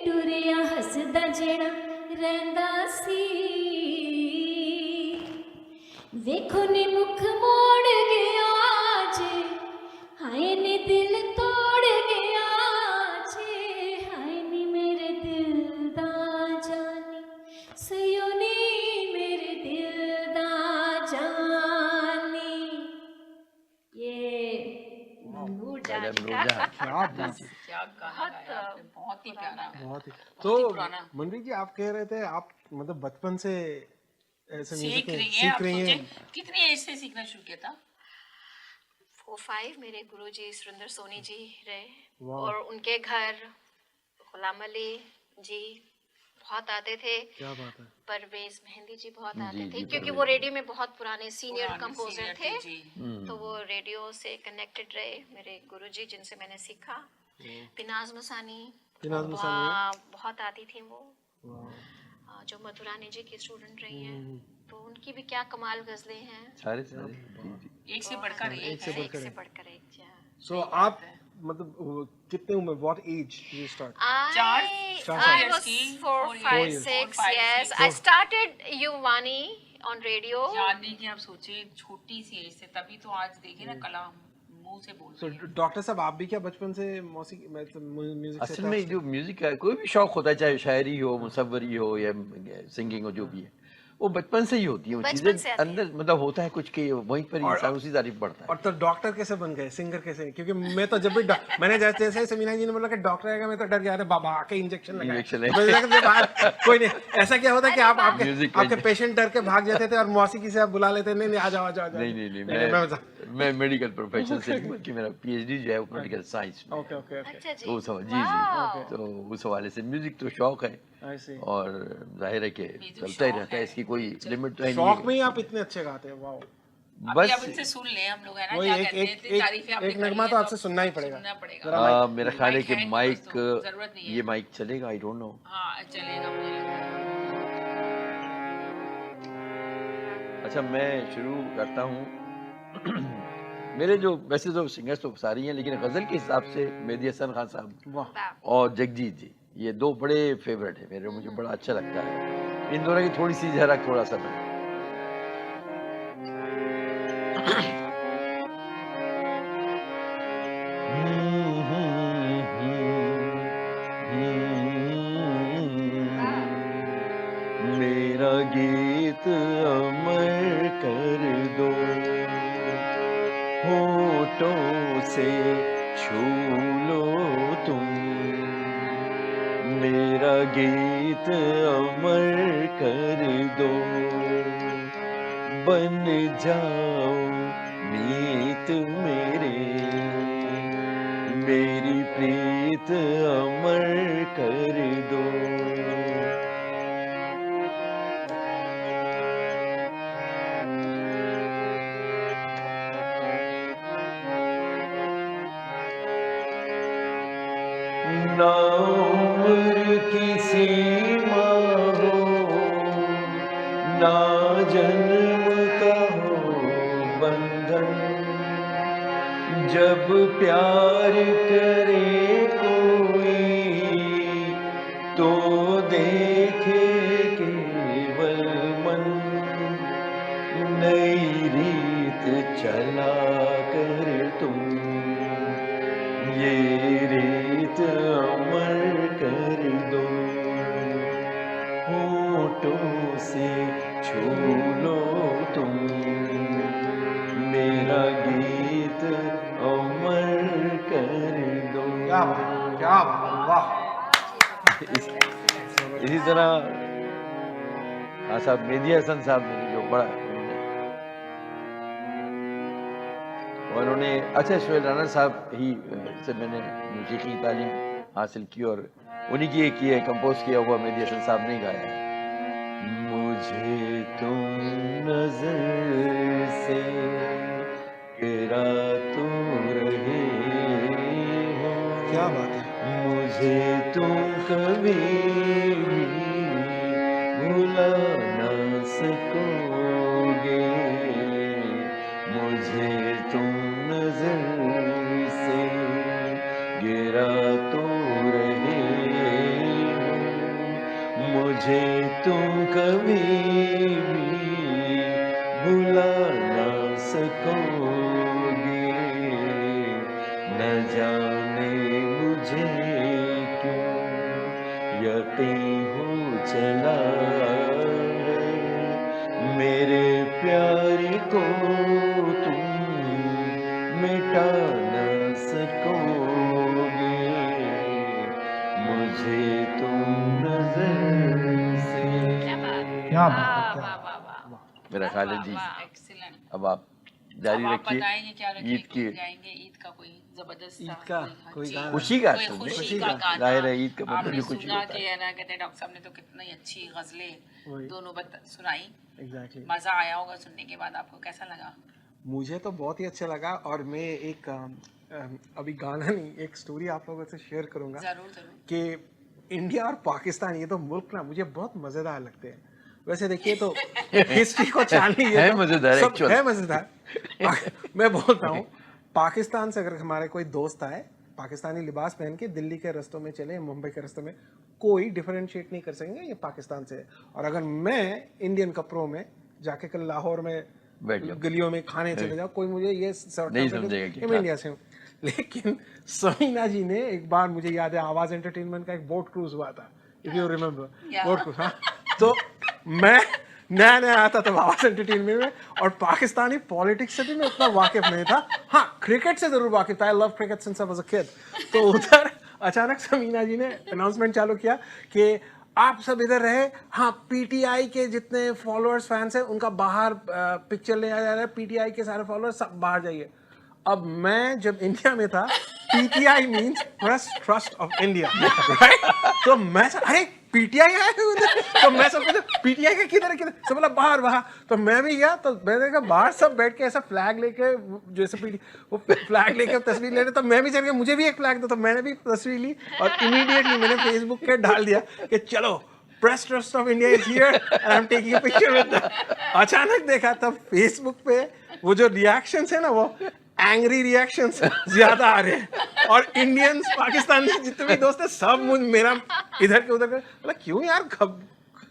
टुरिया हसदा जेड़ा रहिंदा सी, वेखो नी मुख मोड़ गया जे, हाय नी दिल तोड़ गया जे, हाय नी मेरे दिल दा जानी सयोनी मेरे दिल दा जानी। ये नूरजहां जी का क्या बात। क्या गाना गाया आपने, बहुत ही प्यारा। बहुत ही। बहुत तो ही पुराना। मनप्रीत जी, आप कह रहे थे आप मतलब बचपन से ऐसे सीख म्यूजिक रही हैं। सीख आप रही हैं। सोचें कितनी एज से सीखना शुरू किया था? 4-5 मेरे गुरुजी सुरेंद्र सोनी जी रहे, वाह। और उनके घर गुलाम अली जी बहुत आते थे, क्या बात है। परवेज मेहंदी जी बहुत जी, आते थे, जी, क्योंकि परवेज वो रेडियो में बहुत पुराने सीनियर पुराने कंपोजर senior थे, जी। तो वो रेडियो से कनेक्टेड रहे मेरे गुरुजी, जिनसे मैंने सीखा। पिनाज मसानी पिनाज मसानी, बहुत आती थी वो, वाह। जो मधुरानी जी की स्टूडेंट रही हैं, तो उनकी भी क्या कमाल गज़लें हैं, सारे जी। एक से बढ़कर एक एक है। एक से बढ़कर एक। सो आप मतलब कितने उम्र, what age do you start? I was 4, 5, 6. Yes, I started Yuvani on radio. याद नहीं कि आप सोचिए छोटी सी एज से, तभी तो आज देखिए ना कला मुंह से बोल सो रही है। डॉक्टर साहब, आप भी क्या बचपन से मौसीकी म्यूजिक से असल में जो म्यूजिक का कोई भी शौक होता है, चाहे शायरी हो, मुसव्वरी हो या सिंगिंग हो, जो भी है, वो बचपन से ही होती है। वो बचपन चीजें से आती है। अंदर मतलब होता है कुछ कि वहीं पर इंसान उसी तारीफ पढ़ता है। और तो डॉक्टर कैसे बन गए, सिंगर कैसे? क्योंकि मैं तो जब भी मैंने जैसे जैसे मीना जी ने बोला कि डॉक्टर आएगा, मैं तो डर गया, अरे बाबा आके इंजेक्शन इंजेक्शन लगा। कोई नहीं, ऐसा क्या होता है कि आप म्यूजिक आपके पेशेंट डर के भाग जाते थे और मौसीकी से आप बुला लेते, नहीं नहीं आ जाओ आ जाओ। नहीं, मैं मेडिकल प्रोफेशन से नहीं, बल्कि मेरा पीएचडी जो है वो पॉलिटिकल साइंस में। ओके ओके ओके, अच्छा जी। तो जी, तो उस हवाले से म्यूजिक तो शौक है, आई सी। और जाहिर है कि चलता ही रहता है, इसकी कोई लिमिट तो है शौक में नहीं। ही आप इतने अच्छे गाते हैं, वाह। अभी अब बस इनसे सुन लें हम लोग, है ना, वही क्या एक कहते हैं, एक इतनी तारीफें आपने एक करी नगमा हैं, तो आपसे सुनना ही पड़ेगा। सुनना पड़ेगा। मेरा ख्याल है कि माइक है माइक, नहीं, बस तो जरूरत नहीं है। ये माइक चलेगा, आई डोंट नो। हाँ चलेगा, मुझे लगता है। अच्छा, मैं शुरू करता हूँ। मेरे जो वैसे तो सिंगर्स तो सारी हैं, लेकिन गज़ल के हिसाब से मेहदी हसन खान साहब वाह। और जगजीत जी, ये दो बड़े फेवरेट है मेरे, मुझे बड़ा अच्छा लगता है। इन दोनों की थोड़ी सी झलक थोड़ा सा मैं मेरा गीत अमर कर दो, होठों से छू लो तुम, मेरा गीत अमर कर दो, बन जाओ मीत मेरे, मेरी प्रीत अमर कर दो। ना उम्र की सीमा हो, ना जन्म का हो बंधन, जब प्यार करे कोई तो देखे केवल मन, नई रीत चला कर तुम, ये रीत अमर कर दो, होठों से छू लो तुम, मेरा गीत अमर कर दो। क्या वाह। इसी तरह हाँ साहब, मेहदी हसन साहब ने जो बड़ा उन्होंने अच्छा, शोएब राना साहब ही से मैंने मूसीकी तालीम हासिल की, और उन्हीं की एक ये कंपोज किया हुआ मेहदी हसन साहब ने गाया है। मुझे तुम नजर से गिरा तो रहे हो, क्या बात है। मुझे तुम कभी भी भुला ना सकोगे, मुझे तुम नजर से गिरा तो रहे हो, मुझे तुम कभी भी भुला ना सकोगे, न जाने मुझे क्यों यकीन हो चला है, मेरे प्यार को तुम मिटा न सकोगे, मुझे तुम नजर से। क्या बात है, वाह वाह वाह, मेरा ख्याल है जी, एक्सीलेंट। अब आप जारी अब आप रखिए। बताएंगे क्या रखें, ईद की जाएंगे ईद का कोई जबरदस्त ईद सा का कोई कोई गाना। खुशी का कोई सुनने खुशी का। का गाना। जाहिर है ईद का मतलब आपने भी खुशी सुना होता कि है। है ना, कहते हैं डॉक्टर साहब ने तो कितनी अच्छी गजलें वही। दोनों सुनाई, एग्जैक्टली। मजा आया होगा सुनने के बाद। आपको कैसा लगा? मुझे तो बहुत ही अच्छा लगा, और मैं एक अभी गाना नहीं, एक स्टोरी आप लोगों से शेयर करूंगा जरूर जरूर। कि इंडिया और पाकिस्तान, ये तो मुल्क ना मुझे बहुत मजेदार लगते हैं। वैसे देखिए तो हिस्ट्री को जाननी है तो मजेदार, सब actual। है मजेदार। मैं बोलता हूँ, पाकिस्तान से अगर हमारे कोई दोस्त आए, पाकिस्तानी लिबास पहन के दिल्ली के रास्तों में चले, मुंबई के रास्तों में, कोई डिफरेंशिएट नहीं कर सकेंगे ये पाकिस्तान से है। और अगर मैं इंडियन कपड़ों में जाके कल लाहौर में बैठ जाओ। गलियों में खाने चले जाओ, कोई मुझे ये नहीं समझेगा कि कि मैं इंडिया से हूँ। लेकिन समीना जी ने एक बार, मुझे याद है, आवाज एंटरटेनमेंट का एक बोट क्रूज हुआ था, if you remember. Yeah. Boat cruise, हाँ। तो मैं नया नया आता था आवाज एंटरटेनमेंट में, और पाकिस्तानी पॉलिटिक्स से भी मैं उतना वाकिफ नहीं था। हाँ, क्रिकेट से जरूर वाकिफ था, I love cricket since I was a kid. तो उधर अचानक समीना जी ने अनाउंसमेंट चालू किया कि आप सब इधर रहे, हाँ पीटीआई के जितने फॉलोअर्स फैंस हैं उनका बाहर पिक्चर ले आया जा रहा है, पीटीआई के सारे फॉलोअर्स सब बाहर जाइए। अब मैं जब इंडिया में था, PTI means press trust of India, right? तो मैं अरे पीटीआई आया है उधर, तो मैं सब पीटीआई का किधर किधर, सब बोला बाहर बाहर। तो मैं भी गया, तो मैंने देखा बाहर सब बैठ के ऐसा फ्लैग लेके, जैसे वो फ्लैग लेके तस्वीर ले रहे, तो मैं भी चल गया, मुझे भी एक फ्लैग दो। तो मैंने भी तस्वीर ली और इमीडिएटली मैंने फेसबुक पे डाल दिया कि चलो press trust of India is here and I am taking a picture with them. अचानक देखा तब फेसबुक पे वो जो रिएक्शंस है ना, वो एंग्री रिएक्शंस ज्यादा आ रहे हैं, और इंडियंस, पाकिस्तानी जितने भी दोस्त हैं, सब मेरा इधर के उधर के, मतलब क्यों यार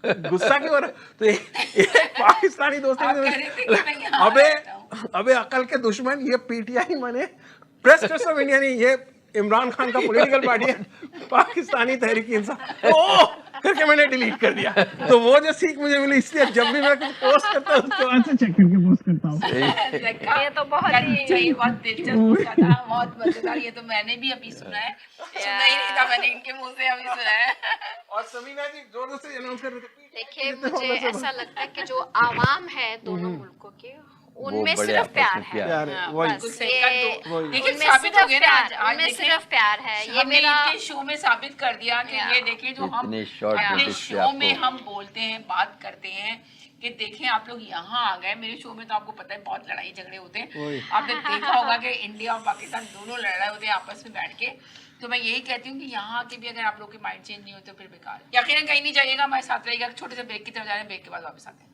गुस्सा क्यों हो रहा है? तो एक पाकिस्तानी दोस्त आप कह रहे थे कि मैं यहाँ अबे रहता हूँ। अबे अकल के दुश्मन, ये पीटीआई माने प्रेस ट्रस्ट ऑफ इंडिया नहीं, ये इमरान खान का पॉलिटिकल पार्टी है, पाकिस्तानी तहरीक इंसाफ। ओ करके मैंने डिलीट कर दिया। तो वो जो सीख मुझे मिली, इसलिए जब भी मैं कुछ पोस्ट करता हूँ उसके बाद से चेक करके पोस्ट करता हूँ। देखा? ये तो बहुत करनी ही- चाहिए, बहुत दिलचस्प था, बहुत मजेदार। ये तो मैंने भी अभी सुना है, सुना ही नहीं था मैंने, इनके मुंह से अभी सुना है। और समीना जी जोरों से अनाउंस कर रहे थे। देखिए, मुझे ऐसा लगता है कि जो आवाम है दोनों मुल्कों के, उनमें बड़े सिर्फ आपस प्यार में है। प्यार प्यार है, हाँ, वही। बिल्कुल सही ये- कर दो। देखिए उनमें साबित हो गया ना, प्यार, आज उनमें देखें, सिर्फ प्यार है। ये हमने मेरा इनके शो में साबित कर दिया कि ये देखिए, जो हम इतने short अपने notice पे शो में आपको- हम बोलते हैं, बात करते हैं कि देखें आप लोग यहाँ आ गए। मेरे शो में तो आपको पता है बहुत लड़ाई झगड़े होते वही। हैं, आपने देखा होगा कि इंडिया और पाकिस्तान दोनों लड़ रहे होते हैं आपस में बैठ के। तो मैं यही कहती हूँ कि यहाँ के भी अगर आप लोग के माइंड चेंज नहीं होते तो फिर बेकार है। यकीनन कहीं नहीं जाइएगा, हमारे साथ रहेगा। छोटे से ब्रेक की तरफ जा रहे हैं, ब्रेक के बाद वापस आते हैं।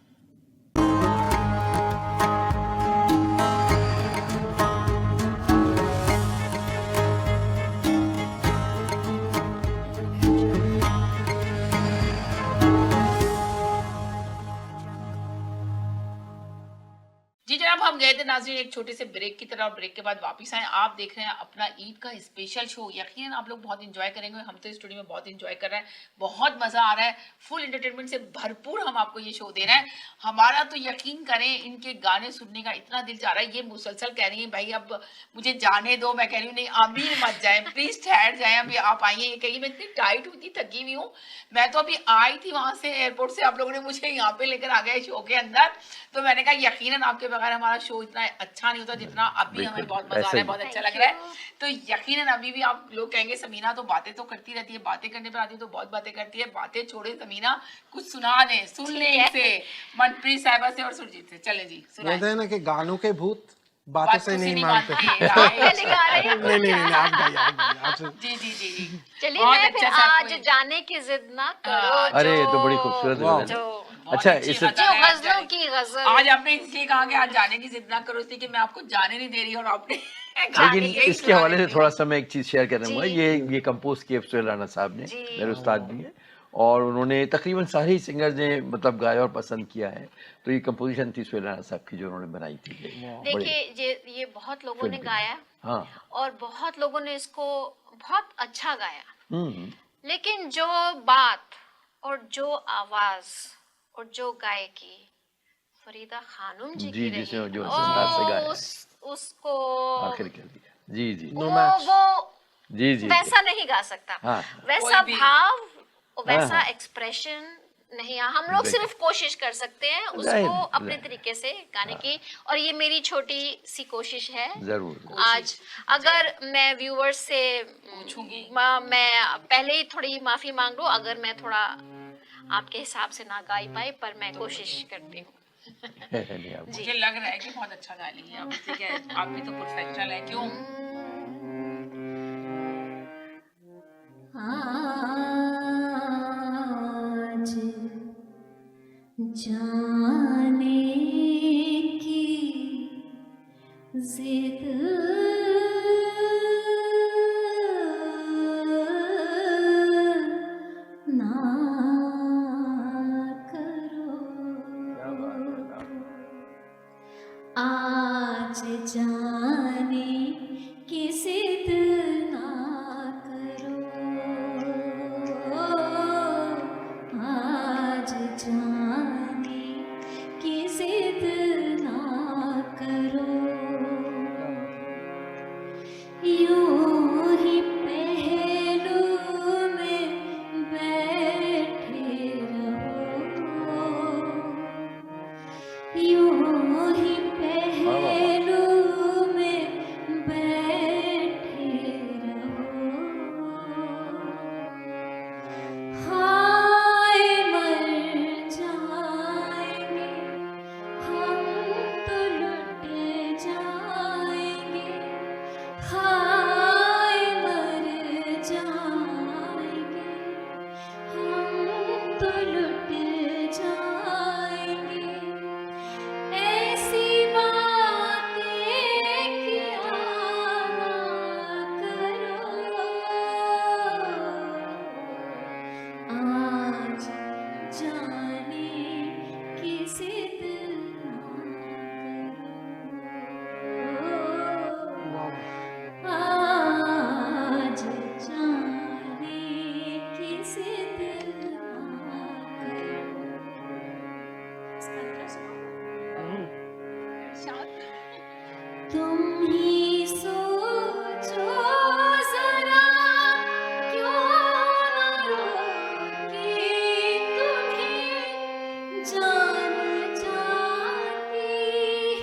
जी जनाब, हम गए थे नाज़रीन एक छोटे से ब्रेक की तरफ। ब्रेक के बाद वापस आए। आप देख रहे हैं अपना ईद का स्पेशल शो। यकीनन आप लोग बहुत एंजॉय करेंगे, हम तो स्टूडियो में बहुत एंजॉय कर रहे हैं, बहुत मजा आ रहा है। फुल एंटरटेनमेंट से भरपूर हम आपको ये शो दे रहे हैं। हमारा तो यकीन करें, इनके गाने सुनने का इतना दिल चाह रहा है। ये मुसलसल कह रही है भाई अब मुझे जाने दो, मैं कह रही हूँ नहीं अभी मत जाए, प्लीज ठहर जाए, अभी आप आइए। ये कहिए मैं इतनी टाइट हुई थी, थकी हुई हूँ। मैं तो अभी आई थी वहां से, एयरपोर्ट से, आप लोगों ने मुझे यहाँ पे लेकर आ गए शो के अंदर। तो मैंने कहा यकीनन आपके बगैर हमारा शो इतना अच्छा नहीं होता जितना अभी हमें बहुत मजा आ रहा है, बहुत अच्छा लग रहा है। तो यकीनन अभी भी आप लोग कहेंगे समीना तो बातें तो करती रहती है, बातें करने पर आती है तो बहुत बातें करती है। बातें छोड़े समीना, कुछ सुना दें, सुन ले इनसे, मनप्रीत साहिबा से और सुरजीत से। चले जी सुनाएं। बोलते हैं ना कि गानों के भूत बातों से नहीं मानते। पहले गा रहे हैं। नहीं आप गाइए, आप गाइए, आपसे जी जी जी जी। चलिए, बहुत मैं फिर अच्छा सा आज कोई- जाने की जिद ना करो। अरे ये जो- तो बड़ी खूबसूरत वाह। गजल है। जो अच्छा अच्छी इससे गजल जो है, गजलों की गजल। आज आपने इसलिए कहा कि आज जाने की जिद ना करो, इसलिए कि मैं आपको जाने नहीं दे रही, और आपने लेकिन यही इसके सुना हवाले से देती थोड़ा हूँ। सा मैं एक चीज शेयर करना चाहूंगा। जी। ये कंपोज किए सुहेल राणा साहब ने, जी। मेरे उस्ताद भी हैं, और उन्होंने तकरीबन सारे ही सिंगर्स ने मतलब गाया और पसंद किया है। तो ये कंपोजिशन थी सुहेल राणा साहब की जो उन्होंने बनाई थी। बड़े- देखिए, ये बहुत लोगों ने फिल्म। गाया हाँ। और बहुत लोगों ने इसको बहुत अच्छा गाया, हम्म। लेकिन जो बात और जो आवाज और जो गायकी फरीदा खानम जी जी, की जिसने रही, जो संस्कार से गाया है। उसको आखिर कर दिया। जी जी No match। वो जी जी। वैसा नहीं गा सकता। हाँ। वैसा कोई भी। भाव और वैसा हाँ। एक्सप्रेशन नहीं, हम लोग सिर्फ कोशिश कर सकते हैं उसको अपने जाहिर। तरीके से गाने की, और ये मेरी छोटी सी कोशिश है। जरूर आज अगर मैं व्यूअर्स से पूछूंगी, मैं पहले ही थोड़ी माफी मांग लूं अगर मैं थोड़ा आपके हिसाब से ना गा पाई, पर मैं कोशिश करती हूँ। नहीं आप मुझे लग रहा है कि बहुत अच्छा गा ली है आप, ठीक है, आप भी तो प्रोफेशनल है, क्यों? आज जाने की जिद ना करो, आज जाने की जिद ना करो, आज जाने की जिद ना करो, यूं ही पहलू में बैठे रहो, यूं ही पहलू में बैठे रहो, हाय मर जाएंगे हम तो लुट जाएंगे, हाय मर जाएंगे हम तो लुट जाएंगे, ऐसी बातें किया ना करो, आज जाने की जिद ना करो, आज जाने की जिद ना करो। इसका अंतरा सुनाओ। तुम ही सोचो जरा, क्यों न रोके तुम्हें, जान जाती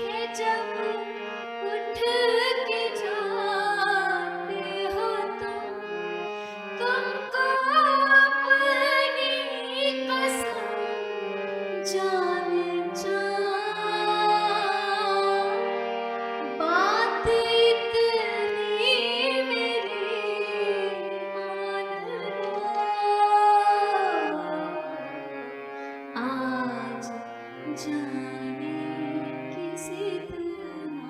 है जब उठ के जाते हो तुमको अपनी कसम जान जा, बात इतनी मेरी मान लो, आज जाने की जिद ना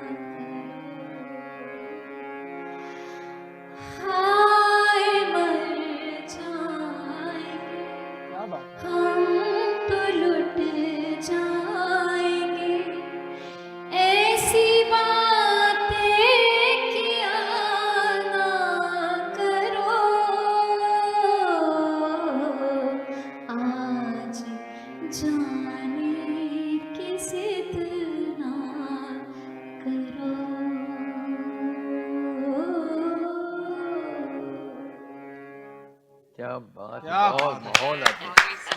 करो, हाय मर जाएंगे हम तो लुट जाएंगे, ऐसी बातें किया ना करो, आज जाने की जिद ना करो। क्या बात है, क्या बहुत माहौल आपने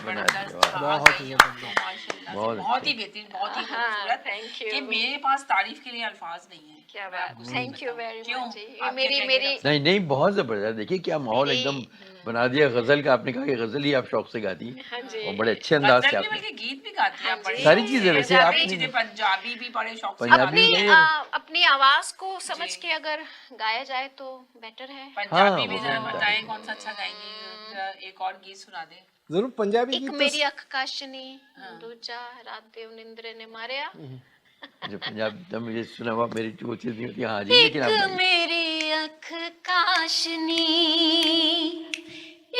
बना दिया, वाह। बहुत ही माशाल्लाह से, बहुत बहुत ही अच्छे। बेहतरीन, बहुत ही हाँ, खूबसूरत thank you। कि मेरे पास तारीफ के लिए अल्फाज नहीं है। क्या मैं बात, आपको सही थैंक यू बताऊं। वेरी क्यों? मच। आप ये क्या मेरी कहेंगे मेरी डॉक्टर? नहीं नहीं बहुत जबरदस्त, देखिए क्या माहौल मेरी- एकदम बना दिया। गजल का आपने कहा कि गजल ही आप शौक से गाती हैं, हाँ जी। और बड़े अच्छे अंदाज गजल से भी आपने बल्कि गीत भी गाती हैं आप, हाँ बड़े जी। सारी शौक से। चीजें वैसे पंजाबी आपने- चीजें, पंजाबी भी बड़े शौक से पंजाबी गाती हैं। नहीं, अपनी आवाज को समझ जी। के अगर गाया जाए तो बेटर है। पंजाबी हाँ, में वो जरा तो है। बताएं कौन सा अच्छा गाएंगी, एक और गीत सुना दें। जरूर पंजाबी एक गीत मेरी अख काशनी, हाँ। दूजा रात देव निंद्र ने मारिया, जो पंजाब तो मुझे सुना हुआ मेरी वो चीज नहीं होती, हाँ जी, एक लेकिन आप गाइए। मेरी अख काशनी,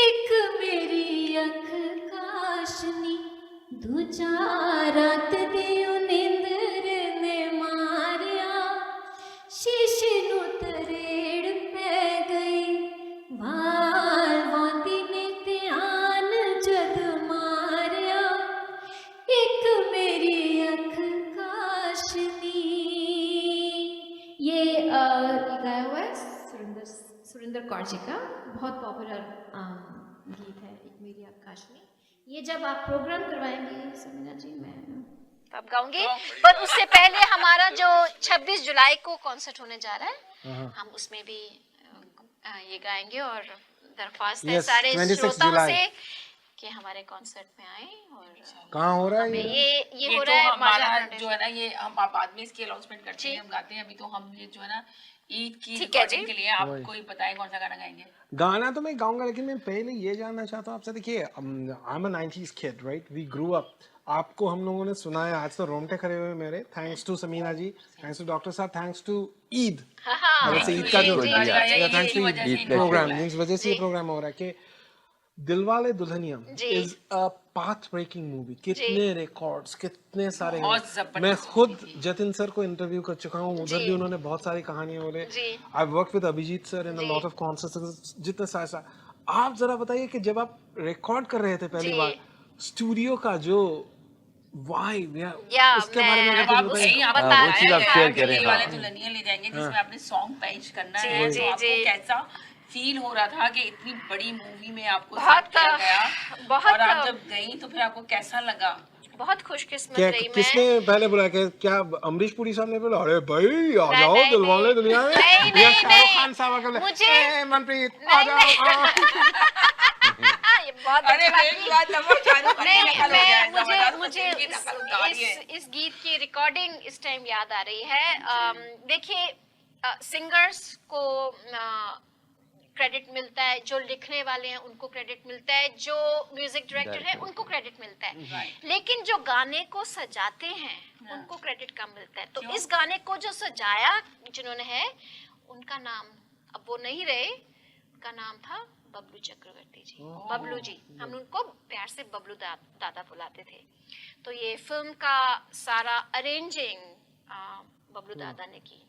एक मेरी अख काशनी, दूजा रात दियो निंदर ने मारिया, शीशे नू तरेड़ पै गई, वाल वांदी ने ध्यान जद मारिया, एक मेरी अख काशनी। ये गाया हुआ है सुरेंद्र कौर जी का, बहुत पॉपुलर गीत है एक मेरी अख काशनी। ये जब आप प्रोग्राम करवाएंगे समीना जी, मैं तब गाऊंगी। पर उससे पहले हमारा जो 26 जुलाई को कॉन्सर्ट होने जा रहा है, हम उसमें भी ये गाएंगे। और दरख्वास्त है सारे 26 श्रोताओं जुलाई से कि हमारे कॉन्सर्ट में आए। और कहाँ हो रहा है हमें ये? ये हो तो रहा है हमारा माजा जो है ना, ये हम बाद में इसकी अनाउंसमेंट करते हैं, हम गाते हैं। अभी तो हम ये जो है ना ईद की ठीक है रिकॉर्डिंग जी। के लिए आप कोई बताएं कौन सा गाना गाएंगे? गाना तो मैं गाऊंगा, लेकिन मैं पहले ये जानना चाहता हूँ आपसे। देखिए, I am a 90s kid, right? We grew up, आपको हम लोगों ने सुना है, आज तो रोंगटे खड़े हुए मेरे। Thanks to Sameena ji, thanks to doctor साहब, थैंक्स टू ईद, मतलब से ईद का जो थैंक्स टू ईद प्रोग्राम, जिस वजह से ये प्रोग्राम हो रहा है कि Dilwale Dulhania is a path breaking movie. कितने रिकॉर्ड्स, कितने सारे, मैं खुद जतिन सर को इंटरव्यू कर चुका हूँ, उधर भी उन्होंने बहुत सारी कहानियां बोले। I work with Abhijeet sir in a lot of concerts, जितने सारे। आप जरा बताइए कि जब आप रिकॉर्ड कर रहे थे पहली बार, स्टूडियो का जो वाइब या इसके बारे में आप कुछ उसमें बताइए। बताया वो चीज़ आप गया शेयर कि करें, दिलवाले हाँ। दुल्हनिया ले जाएंगे, जिसमें आपने सॉन्ग पेश करना है। तो आपको कैसा फील हो रहा था कि इतनी बड़ी मूवी में आपको साथ किया गया, और आप जब गई तो फिर आपको कैसा लगा? बहुत खुशकिस्मत क्या रही मैं। किसने पहले बोला कि क्या अमरीश पुरी साहब ने बोला अरे भाई आ जाओ नहीं, दिलवाले दुनिया में, नहीं, या नहीं, शाहरुख खान साहब का मुझे- मनप्रीत आ जाओ ये बहुत अरे अच्छा एक बात जब वो शाहरुख खान की नकल हो जाए, जबरदस्त मुझे फिल्म की नकल उतार रही है। इस गीत की रिकॉर्डिंग इस टाइम याद आ रही है। देखिए, सिंगर्स को क्रेडिट मिलता है, जो लिखने वाले हैं उनको क्रेडिट मिलता है, जो म्यूजिक डायरेक्टर है उनको क्रेडिट मिलता है, लेकिन जो गाने को सजाते हैं उनको क्रेडिट कम मिलता है। तो इस गाने को जो सजाया जिन्होंने है, उनका नाम अब वो नहीं रहे, उनका नाम था बबलू चक्रवर्ती जी। बबलू जी, हम उनको प्यार से बबलू दादा बुलाते थे। तो ये फिल्म का सारा अरेंजिंग बबलू दादा ने की।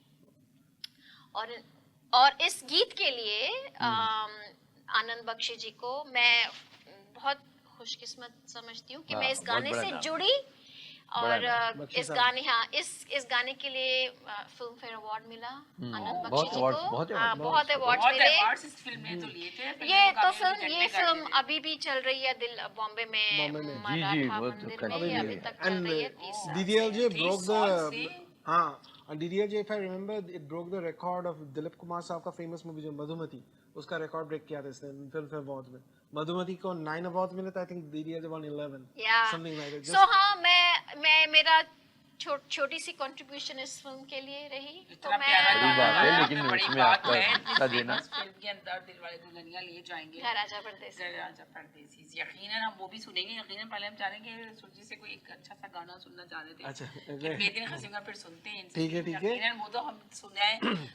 और इस गीत के लिए आनंद बख्शी जी को मैं बहुत खुशकिस्मत समझती हूँ कि मैं इस गाने से जुड़ी। और इस गाने इस गाने के लिए फिल्म फेयर अवार्ड मिला आनंद बख्शी जी को। बहुत अवार्ड मिले इस फिल्म ने तो लिए थे। ये फिल्म अभी भी चल रही है दिल बॉम्बे में मराठा मंदिर में, ये अभी तक चल रही है 30 साल से। DDLJ broke the DDLJ, if I remember, it broke the record of Dilip Kumar साहब का फेमस मूवी जो मधुमती, उसका रिकॉर्ड ब्रेक किया था इसने फिल्म फेयर अवार्ड में। मधुमती को 9 अवार्ड मिले थे, I think DDLJ won 11, something like that. So हाँ, मैं मेरा छोटी सी कंट्रीब्यूशन इस फिल्म के लिए रही। तो मैं बड़ी बात है, लेकिन उसमें आपका हिस्सा देना। फिल्म के अंदर दिलवाले दुल्हनिया ले जाएंगे, घर आजा परदेसी। घर आजा परदेसी, यकीनन हम वो भी सुनेंगे। यकीनन पहले हम चाह रहे हैं कि सुरजीत से कोई एक अच्छा सा गाना सुनना चाह रहे थे। अच्छा, कि बेदिन खसीम का फिर सुनते हैं इनसे। ठीक है। यकीनन वो तो हम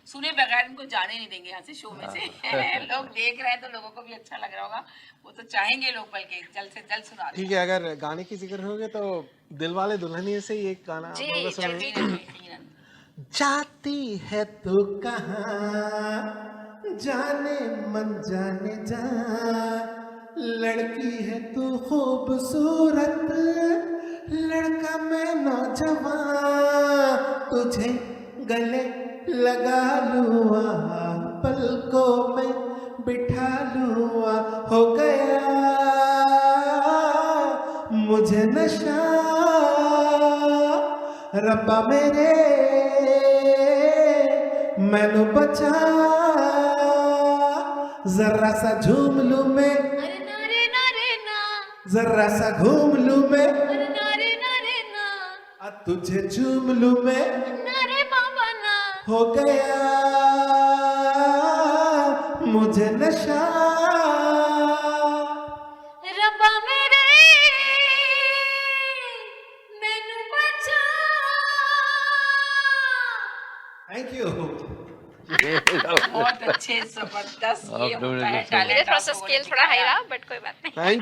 सुने बगैर इनको जाने नहीं देंगे यहाँ से, शो में से। लोग देख रहे हैं तो लोगों को भी अच्छा लग रहा होगा, वो तो चाहेंगे लोग, बल्कि जल्द से जल्द सुना। ठीक है, अगर गाने की जिक्र होगे तो दिलवाले दुल्हनिया से एक गाना जाती है तो कहाँ जाने मन जाने जा, लड़की है तू खूबसूरत, लड़का मैं नौजवान, तुझे गले लगा लूँ, पलकों में बिठा लूँ, हो गया मुझे नशा, रब्बा मेरे मैनू बचा, जरा सा झूम लूं मैं, अरे ना रे ना रे ना, जरा सा घूम लूं मैं, अरे ना रे ना, तुझे झूम लूं मैं, ना रे बाबा ना, हो गया मुझे नशा, रब्बा मेरे मैनू बचा। Thank you. बहुत अच्छे, जबरदस्त। ये होता है टैलेंट। मेरे थोड़ा सा स्केल थोड़ा हाई रहा, बट कोई बात नहीं। Thank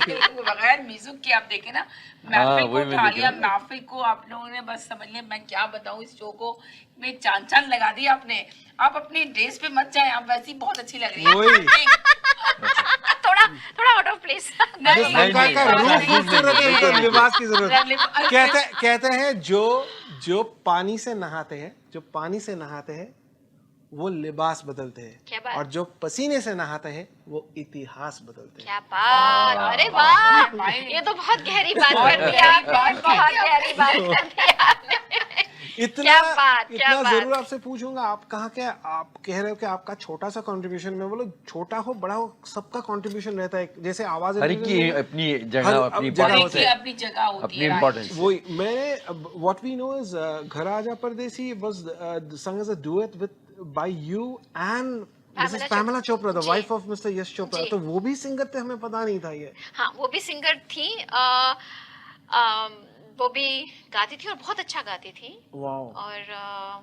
you. बगैर म्यूजिक के आप देखें ना, महफिल को उठा लिया, महफिल को आप लोगों ने बस समझ लिया। मैं क्या बताऊं, इस शो को में चांद चांद लगा दिया आपने। आप अपनी ड्रेस पे मत जाए, आप वैसी बहुत अच्छी लग रही है। थोड़ा आउट ऑफ प्लेस। लिबास की जरूरत। कहते हैं जो पानी से नहाते हैं वो लिबास बदलते क्या हैं, बात। और जो पसीने से नहाते हैं वो इतिहास बदलते हैं। क्या बात, अरे वाह, ये तो बहुत गहरी बात कर दी आप, बहुत गहरी बात कर दी आपने। इतना क्या बात, क्या इतना बात। जरूर आपसे पूछूंगा, आप कहाँ के, आप कह रहे हो कि आपका छोटा सा कंट्रीब्यूशन, मैं बोलो छोटा हो बड़ा हो सबका कंट्रीब्यूशन रहता है, जैसे आवाज हर एक की अपनी जगह, हर अपनी जगह importance होती है, है। अपनी जगह होती अपनी है, right? इम्पोर्टेंस। वही मैंने, व्हाट वी नो इज घर आजा परदेसी was sung as a duet with by you and Mrs. Pamela Chopra, the ji. wife of Mr. Yash Chopra, ji. तो वो भी सिंगर थे, हमें पता नहीं था ये। हाँ, वो भी सिंगर थी, वो भी गाती थी और बहुत अच्छा गाती थी। वाओ। और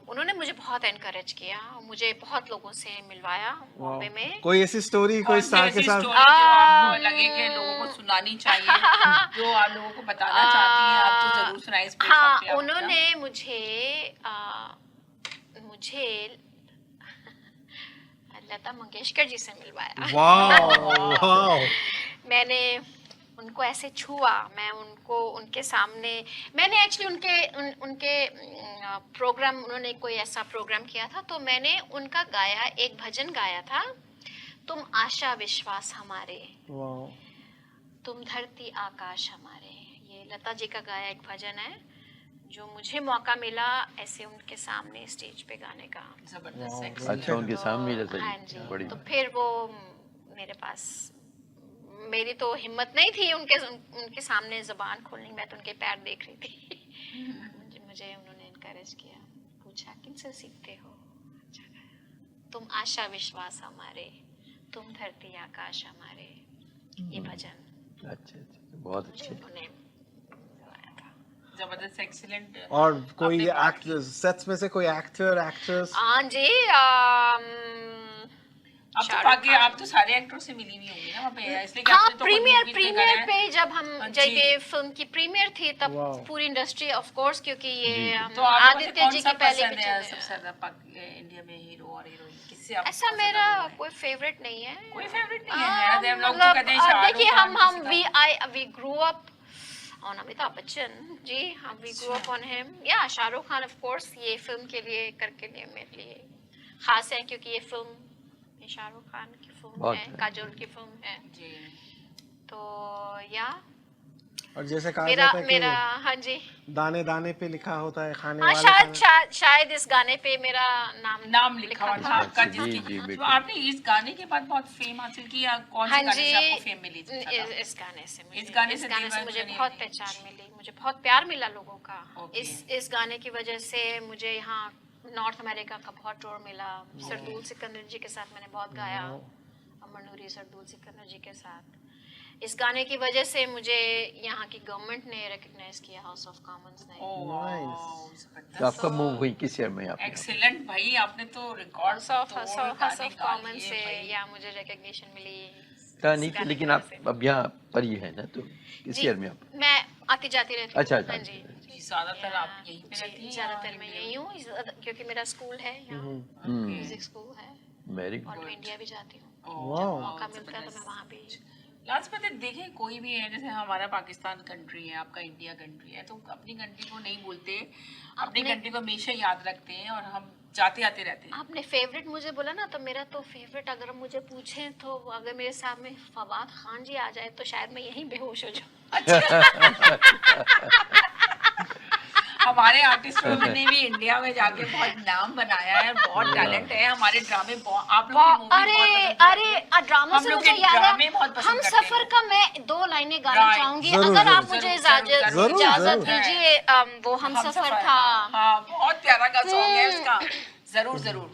उन्होंने मुझे बहुत एनकरेज किया, मुझे बहुत लोगों से मिलवाया बॉम्बे में। कोई ऐसी स्टोरी कोई कौन सी स्टार के ऐसी साथ? स्टोरी जो आपको लगे कि लोगों को सुनानी चाहिए, जो आप लोगों को बताना चाहती हैं, आप तो जरूर सुनाएं इस प्लेटफॉर्म हाँ, पे आप उन्होंने मुझे लता मंगेशकर जी से मिलवाया। Wow wow. मैंने उनको ऐसे छुआ, मैं उनको उनके सामने, मैंने एक्चुअली उनके प्रोग्राम, उन्होंने कोई ऐसा प्रोग्राम किया था तो मैंने उनका गाया, एक भजन गाया था, तुम आशा विश्वास हमारे, वाओ। तुम धरती आकाश हमारे। ये लता जी का गाया एक भजन है जो मुझे मौका मिला ऐसे उनके सामने स्टेज पे गाने का। जबरदस्त है। अच्छा, उनके सामने हाँ रसोई जी, बड़ी। तो फिर वो मेरे पास, मेरी तो हिम्मत नहीं थी उनके सामने जुबान खोलने, मैं तो उनके पैर देख रही थी। मुझे उन्होंने इनकरेज किया, पूछा किनसे सीखते हो, अच्छा गाया, तुम आशा विश्वास हमारे, तुम धरती आकाश हमारे, ये भजन अच्छा, बहुत मुझे अच्छे। उन्होंने गाया था। जबरदस्त, एक्सीलेंट। और कोई आपने एक्टर सेट्स में से कोई एक्टर एक्ट्रेस? हाँ जी, आप तो सारे एक्टरों से मिली हुई होंगी ना वहाँ पे, इसलिए कि हाँ, आपने तो कोई प्रीमियर movies में गाया है। पे जब हम हाँ जब जी। ये फिल्म की प्रीमियर थी तब वाह। पूरी इंडस्ट्री ऑफ कोर्स, क्योंकि ये तो आपको आदित्य जी की पहले पसंद है पिक्चर सबसे ज्यादा इंडिया में हीरो और हीरोइन, किससे आपको ऐसा पसंद मेरा है? कोई फेवरेट नहीं है। कोई फेवरेट नहीं है, हम लोग तो मतलब, कहते हैं शाहरुख देखिए खान, हम किसी का। We grew up on Amitabh Bachchan ji, हम we grew up on him, या शाहरुख खान ऑफ कोर्स, ये फिल्म के लिए करके लिए मेरे लिए खास है, क्योंकि ये फिल्म शाहरुख खान की फिल्म बहुत है, है। काजोल की फिल्म है, जी। तो या और जैसे कहा मेरा जाता है मेरा कि हाँ जी, दाने दाने पे लिखा होता है खाने हाँ, वाले खाना। शायद इस गाने पे मेरा नाम लिखा हुआ था था। आपका, जी, जिसकी जी, तो बिल्कुल। आपने इस गाने के बाद बहुत फेम हासिल की, या कौन हाँ से गाने जी, से आपको फेम मिली थी ज्यादा? इस गाने से मुझे इस गाने से मुझे दीवानी बहुत बनी। पहचान मिली, मुझे बहुत प्यार मिला लोगों का। ओके। इस गाने की वजह से मुझे यहाँ नॉर्थ अमेरिका का बहुत टूर मिला। सरदूल सिकंदर जी के साथ मैंने बहुत गाया, अमर नूरी सरदूल सिकंदर जी के साथ। इस गाने की वजह से मुझे यहाँ की गवर्नमेंट ने रिकॉग्नाइज किया, हाउस ऑफ कॉमन्स ने। तो आपका मूव हुई किस ईयर में? आप एक्सीलेंट भाई, आपने तो रिकॉर्ड हाउस ऑफ कॉमन्स से या मुझे रिकॉग्निशन मिली। नहीं, इस गाने लेकिन की आप वजह से। अब यहाँ पर ही है ना, तो किस जी, ईयर में आप? मैं आती जाती रहती हूँ। अच्छा, हाँ अच्छा। जी, ज्यादातर आप यहीं पे रहती हैं? ज्यादातर मैं यही हूँ, क्योंकि मेरा स्कूल है यहाँ, म्यूजिक स्कूल है, वेरी और गुड। मैं इंडिया भी जाती हूँ, वाओ। मौका मिलता है तो मैं वहाँ भी। लास्ट में देखें, कोई भी है, जैसे हमारा पाकिस्तान कंट्री है, आपका इंडिया कंट्री है, तो अपनी कंट्री को नहीं भूलते, अपनी कंट्री को हमेशा याद रखते हैं, और हम जाते आते रहते हैं। आपने फेवरेट मुझे बोला ना, तो मेरा तो फेवरेट, अगर मुझे पूछें तो अगर मेरे सामने फवाद खान जी आ जाए तो शायद मैं यहीं बेहोश हो जाऊँ। हमारे आर्टिस्टों ने भी इंडिया में जाके बहुत नाम बनाया है, बहुत टैलेंट है, हमारे ड्रामे आप लोग की मूवी बहुत अरे ड्रामा हम से लोग मुझे के याद ड्रामे है, बहुत पसंद हम करते हैं। सफर का मैं 2 लाइनें गाना Right. चाहूंगी, जरूर, अगर आप जरूर, मुझे जरूर, इजाजत जरूर। दीजिए। वो हम सफर था। हाँ, बहुत प्यारा का सॉन्ग है उसका, जरूर जरूर।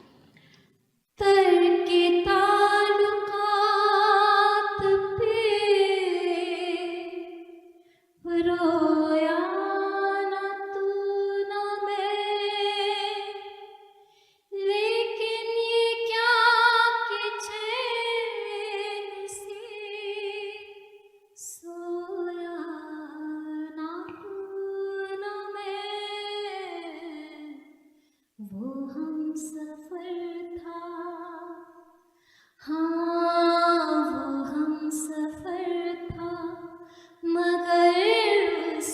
तरके ताल्लुकात पे रोया ना तू ना मैं, लेकिन ये क्या कि चैन से सोया ना तू ना मैं, वो हम सफर था, हाँ वो हम सफर था, मगर उस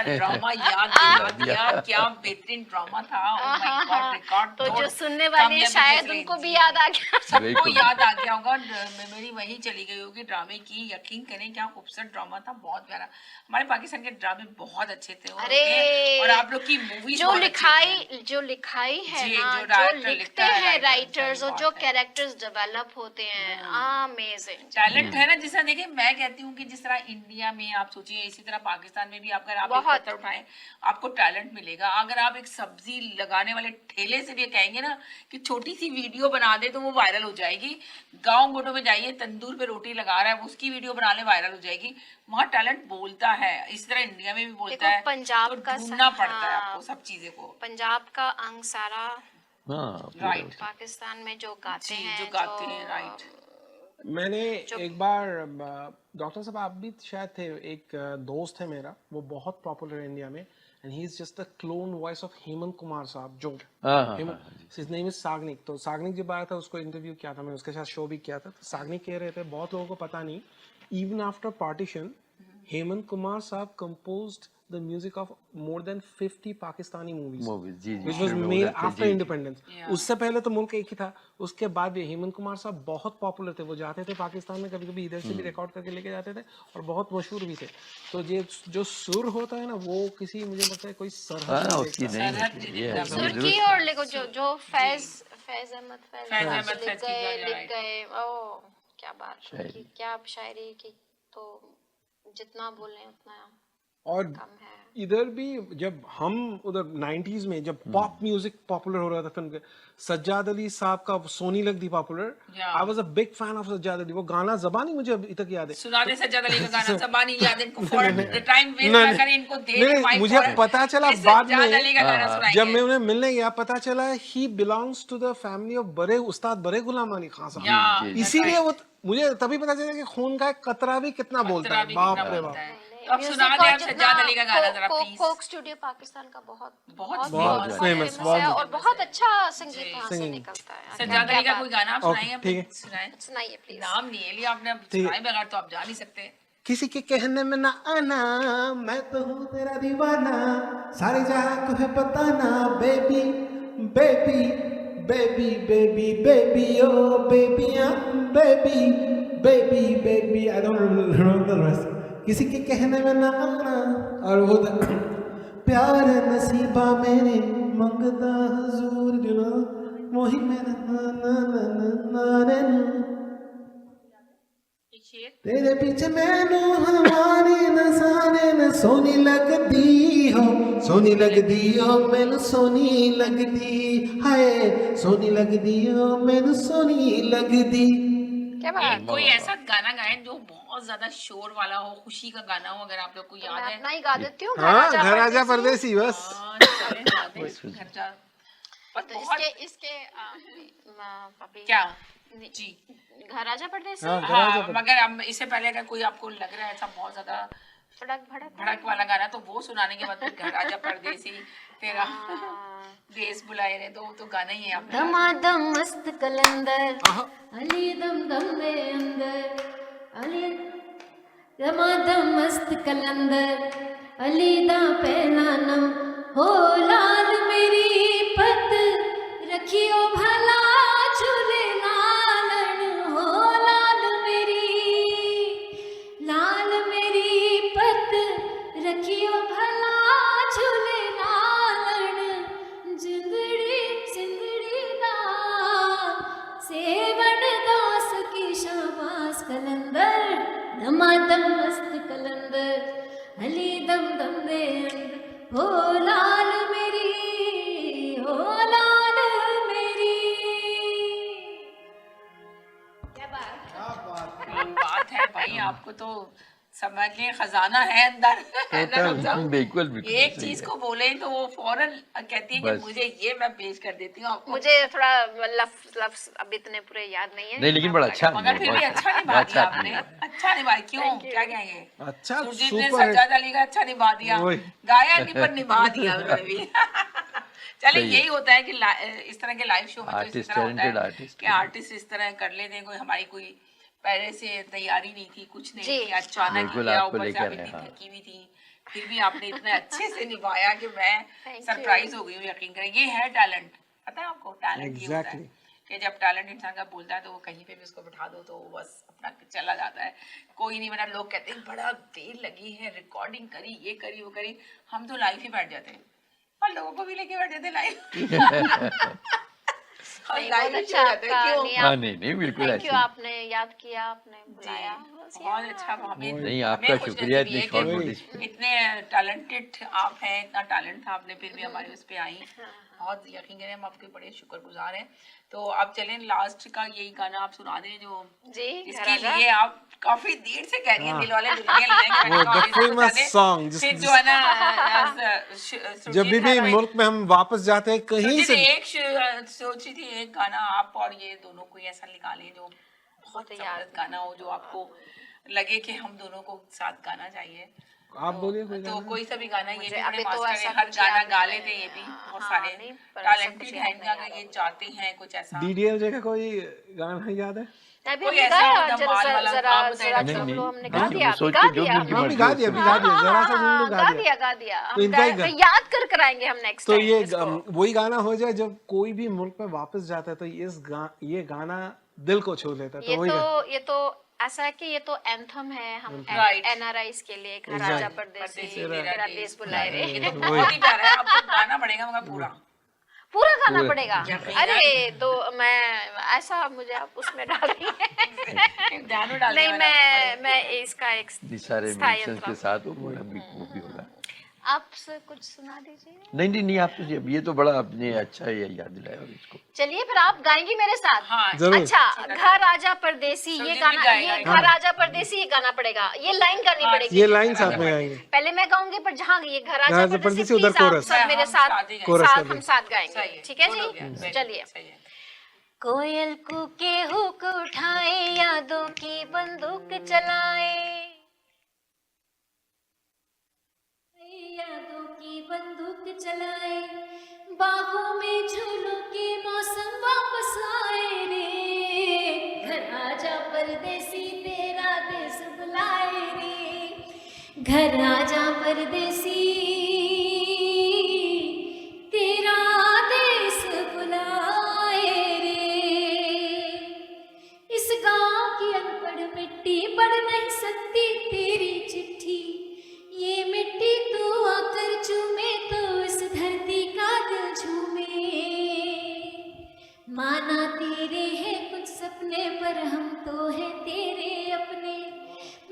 ड्रामा याद दिला दिया, क्या बेहतरीन ड्रामा था। Oh my God, रिकॉर्ड तो तोड़ जो सुनने वाले कामयाबी शायद के उनको भी जी। याद आ गया। सबको बिल्कुल। याद आ गया होगा, मेमोरी वही चली गई होगी ड्रामे की। यकीन करें क्या खूबसूरत ड्रामा था, बहुत प्यारा। हमारे पाकिस्तान के ड्रामे बहुत अच्छे थे और अरे, होते हैं, और आप लोग की मूवीज जो लिखाई है जी, ना, जो जो राइटर लिखते लिखता है, हैं राइटर, राइटर्स, सही और जो बात है। कैरेक्टर्स डेवलप होते हैं, अमेजिंग। टैलेंट है ना, जिस तरह देखिए मैं कहती हूँ कि जिस तरह इंडिया में आप सोचिए, इसी तरह पाकिस्तान में भी अगर आप एक बहुत। पत्थर उठाएं आपको टैलेंट मिलेगा। अगर आप एक सब्जी लगाने वाले ठेले से भी कहेंगे ना कि छोटी सी वीडियो बना दे तो वो वायरल हो जाएगी। गांव गोटों में जाइए, तंदूर पे रोटी लगा रहा है, उसकी वीडियो बना ले, वायरल हो जाएगी। वहाँ टैलेंट बोलता है, इस तरह इंडिया में भी बोलता देखो, है। पंजाब तो का ढूंढना पड़ता है हाँ। आपको सब चीजें को। पंजाब का अंग सारा हाँ राइट, पाकिस्तान में जो गाते जी, हैं, जो गाते हैं, राइट। मैंने एक बार डॉक्टर साहब, आप भी शायद थे, एक दोस्त है मेरा, वो बहुत पॉपुलर है इंडिया में, and he is just the clone voice of Hemant Kumar साहब, जो हाँ, हिज नेम इज सागनिक। तो सागनिक जब आया था, उसको इंटरव्यू किया था, मैंने उसके साथ शो भी किया था। तो सागनिक कह रहे थे, बहुत लोगों को पता नहीं, even after partition Hemant Kumar sahab composed the music of more than 50 Pakistani movies movies जी जी which was शुरू में made उधर थे, after जी, जी। independence। उससे पहले तो मुल्क एक ही था, उसके बाद भी हेमंत कुमार साहब बहुत पॉपुलर थे। वो जाते थे पाकिस्तान में, कभी कभी इधर से भी रिकॉर्ड करके लेके जाते थे, और बहुत मशहूर भी थे। तो ये जो सुर होता है ना, वो किसी, मुझे लगता है कोई सरहद हाँ नहीं उसकी देखता। नहीं सरहद होती, नहीं ये देखता। ये सुर्खी। दुरुस्त और देखो जो फैज अहमद फैज अहमद लिख फैज की गए जो लिख गए, ओ क्या बात है, शायरी। क्या शायरी की, तो जितना बोले उतना और कम है। इधर भी जब हम उधर 90s में जब पॉप म्यूजिक पॉपुलर हो रहा था, फिल्म के, सज्जाद अली साहब का सोनी लग दी popular. Yeah. I was a big fan of Sajjad Ali. वो गाना ज़बानी मुझे अभी तक याद है। सुना दे सज्जाद अली का गाना, ज़बानी याद है इनको, फॉर टाइम वेस्ट नहीं, ना करें, इनको दे नहीं, दे माइक। मुझे और पता चला इस बाद सज्जाद में, अली का गाना सुनाएंगे। जब मैं उन्हें मिलने गया, पता चला he belongs to the family of Bade Ustad बड़े गुलाम अली खान साहब। Yeah, जी, इसीलिए वो मुझे तभी पता चला कि खून का एक कतरा भी कितना बोलता खतरा है। भी बाप कितना रे बोलता बाप। है। तो अब सुना दे आप सज्जाद अली का गाना जरा प्लीज। कोक स्टूडियो पाकिस्तान का बहुत बहुत famous, फेमस बहुत है, और बहुत अच्छा संगीत वहाँ से Singing। निकलता है। सज्जाद अली का कोई गाना आप Okay, सुनाइए, ठीक है। सुनाए। सुनाइए प्लीज। नाम नहीं है लिया आपने, अब ठीक है। सुनाए बगैर तो आप जा नहीं सकते। किसी के कहने में ना आना, मैं तो हूँ तेरा दीवाना, सारे जहां को है बताना, baby baby baby baby baby oh baby baby baby baby. I don't remember the rest. किसी के कहने में ना आना, और वो प्यार नसीबा मेरे मंगदा हुजूर, यू नो मोही मेरा ना ना ना ना ना ना। एक शेर। तेरे पीछे मैनू हमारी नसाने न सोनी लगदी हो, सोनी लगदी हो मैनू सोनी लगदी, हाय सोनी लगदी हो मैनू सोनी लगदी। क्या बात। कोई ऐसा गाना गाएं जो बहुत ज्यादा शोर वाला हो, खुशी का गाना हो, अगर आप लोग को याद मैं है। अपना ही गा देती हूँ, हाँ, घर आजा परदेसी, बस। हाँ, चले गा दे, घर जा। पर तो बहुत इसके पापी क्या नहीं, जी, घर आजा परदेसी, हाँ, घर हाँ, आजा परदेसी। मगर अब इससे पहले अगर कोई आपको लग रहा है ऐसा बहुत ज्यादा फड़क भड़क भड़क वाला गाना, तो वो सुनाने के बाद फिर घर आजा परदेसी, तेरा देश बुलाए रे, तो गाना ही है आपका। दमादम मस्त कलंदर, अली दम दम दे अंदर, अली दमादम मस्त कलंदर, अली दा पहला नम हो, लाल मेरी पत रखियो भला झूले लालन हो, लाल मेरी पत रखियो भला झूले लालन, जिंदड़ी सिंदड़ी दा सेवन दास की शाबाश कलंदर, दमादम मस्त कलंदर, अली दम दम दे अंदर, हो लाल मेरी, हो लाल मेरी। क्या बात है भाई, आपको तो समझ लें खजाना है अंदर। है ना डॉक्टर साहब? बिल्कुल बिल्कुल एक सही चीज है। को बोले तो वो फौरन कहती है कि बस। मुझे ये मैं पेश कर देती हूँ आपको। मुझे थोड़ा लफ्ज अब इतने पूरे याद नहीं है। नहीं लेकिन बड़ा अच्छा मगर फिर भी बहुत अच्छा निभा बहुत दिया अच्छा आपने, किया। अच्छा निभा। क्यों, Thank you. क्या कहेंगे? अच्छा, सुरजीत ने सुपर सज्जाद अली का अच्छा निभा दिया, वही। गाया नहीं पर निभा दिया उन्होंने भी। चलिए, सही है। यही होता है कि इस तरह के लाइव शो में तो इसी Artist, तरह होता talented है artist। कि आर्टिस्ट इस तरह कर लेते हैं। कोई हमारी कोई पहले से तैयारी नहीं थी, कुछ नहीं जी। थी, अचानक बिल्कुल किया, आपको ऊपर से लेकर आप आए, इतनी हाँ। थकी हुई थी, फिर भी आपने इतने अच्छे से निभाया कि मैं Thank you. सरप्राइज हो गई हूँ, यकीन करें। ये है टैलेंट, पता है आपको, टैलेंट ये होता है Exactly. कि जब टैलेंट इंसान का बोलता है तो वो कहीं पे भी उसको बिठा दो तो वो बस अपना चला जाता है, कोई नहीं। वरना लोग कहते हैं बड़ा देर लगी है, रिकॉर्डिंग करी, ये करी, वो करी। हम तो लाइव ही बैठ जाते हैं और लोगों को भी लेके बैठ जाते हैं लाइव। और नहीं, लाइव बहुत ही अच्छा हो जाता है, आपका, क्यों? नहीं, हाँ नहीं बिल्कुल थैंक ऐसे यू, ही। आपने याद किया, आपने बुलाया, बस बहुत ये अच्छा। हमें नहीं, हमें आपका खुश शुक्रिया नसीबी इतनी है शॉर्ट कि नोटिस। इतने टैलेंटेड आप हैं, इतना टैलेंट था आपने, फिर भी हमारे उस पे आई। बहुत यकीन करें, हम आपके बड़े शुक्रगुजार हैं। तो अब चलें, लास्ट का यही गाना आप सुना दें जो जी, इसके राजा। लिए आप काफी देर से कह रही हैं, दिल वाले दुल्हनिया ले जाएंगे। मैंने वो कहा the अभी इसको बजा famous दें। song, फिर जो है ना जब भी मुल्क में हम वापस जाते हैं कहीं से सोची थी एक गाना आप और ये दोनों कोई ऐसा निकालें जो बहुत तो यार, जबरदस्त गाना हो, जो आपको लगे कि हम दोनों को साथ गाना चाहिए। आप बोलिए कोई तो गाना। कोई सा भी गाना, ये मुझे भी बड़े अभी तो मास्टर ऐसा हैं, हर कुछ गाना याद गा नहीं लेते हैं, ये भी है। बहुत हाँ, सारे नहीं, पर ऐसा टैलेंटेड कुछ हैं, याद नहीं आ अगर रहा ये चाहते हैं कुछ ऐसा। DDLJ का कोई गाना याद है? अभी कोई हमने ऐसा गाया, मतलब जरा माल वाला जरा आप बताइए जरा ना। चुप नहीं, लो, नहीं, हमने हाँ, गा वो दिया, सोच गा के जो भी दिया। उनकी हाँ, मर्जी गा हो, दिया, उसमें अभी गा दिया, जरा सा सुन लो, गा दिया। गा दिया तो इनका ही हम याद कर कराएंगे हम नेक्स्ट तो टाइम ये इसको। वही गाना हो जाए जब कोई भी मुल्क में वापस जाता है तो ये गाना दिल को छू लेता है, तो वही गाना। ये तो ऐसा है कि ये तो एंथम है हम Right. NRIs के लिए, घर Exactly. राजा परदेसी परदेसी मेरा देश बुलाए रे। ये तो बहुत ही प्यारा है, आपको गाना पड़ेगा मगर पूरा। पूरा गाना पूरा। पड़ेगा। यकीनन। अरे तो मैं ऐसा, मुझे आप उसमें डाल रही हैं। ध्यान डाल नहीं, मैं इसका एक ये सारे स्थायी म्यूजिशियंस के अंतरा। साथ वो भी होगा। आप कुछ सुना दीजिए। नहीं आप तो ये तो बड़ा आपने अच्छा ही याद दिलाया और इसको। चलिए फिर आप गाएंगी मेरे साथ। हाँ, जरूर। अच्छा, घर राजा परदेसी, ये सुरजीत गाना, भी गाएगा, ये घर राजा परदेसी ये गाना पड़ेगा, ये लाइन गानी पड़ेगी। ये लाइन साथ में गाएंगे। पहले मैं गाऊंगी, पर जहाँ ये घर राजा राजा परदेसी, परदेसी, उधर प्लीज आप कोरस। सब मेरे हम साथ साथ ही गाएंगे। कोरस साथ कर हम लें। साथ सही गाएंगे, है, ठीक है good हो गया, जी? very चलिए। good, सही है। कोयल कूके हुक उठाए, यादों की बंदूक चलाए, यादों की बंदूक चलाए, बाहों में झूलों के मौसम वापस आए रे। घर आजा परदेसी तेरा देश बुलाए रे। घर आजा परदेसी तेरा देश बुलाए रे। इस गांव की अनपढ़ मिट्टी पढ़ नहीं सकती तेरी चिट्ठी, ये मिट्टी तू आकर चूमे तो इस धरती का दिल झूमे। माना तेरे हैं कुछ सपने पर हम तो हैं तेरे अपने,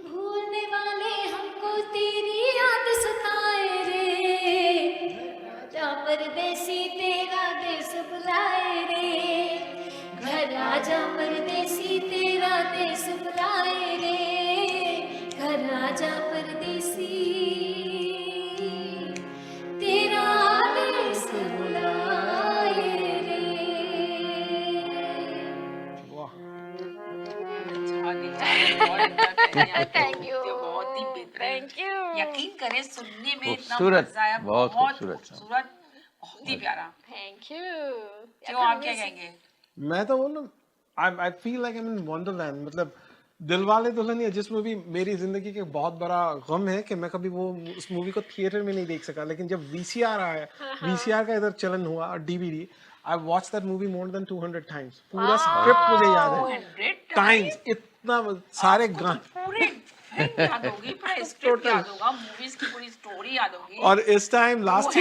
भूलने वाले हमको तेरी याद सताए रे। राजा परदेसी तेरा देश बुलाए रे। घर आजा परदेसी तेरा देश बुलाए रे। घर आजा परदेसी तेरा देश बुलाए रे। वाह, अच्छा, दिल जाने, बहुत अच्छा कह रही हैं आप। Thank you. ये बहुत ही बेहतरीन। Thank you. यकीन करें, सुनने में इतना खूबसूरत, मजा आया, बहुत बहुत खूबसूरत song। खूबसूरत, बहुत ही प्यारा। Thank you. क्यों, आप क्या कहेंगे? मैं तो बोल रहा हूँ, I feel like I am in Wonderland. मतलब दिलवाले दुल्हनिया जिस मूवी मेरी जिंदगी के बहुत बड़ा गम है कि मैं कभी वो उस मूवी को थिएटर में नहीं देख सका, लेकिन जब VCR आया, VCR का इधर चलन हुआ और DVD, I watch that movie more than 200 times. पूरा स्क्रिप्ट मुझे याद है 200 टाइम्स, इतना सारे गाने। पूरे फिल्म याद होगी, पूरा स्क्रिप्ट याद होगा, मूवीज की पूरी स्टोरी याद होगी। और इस टाइम लास्ट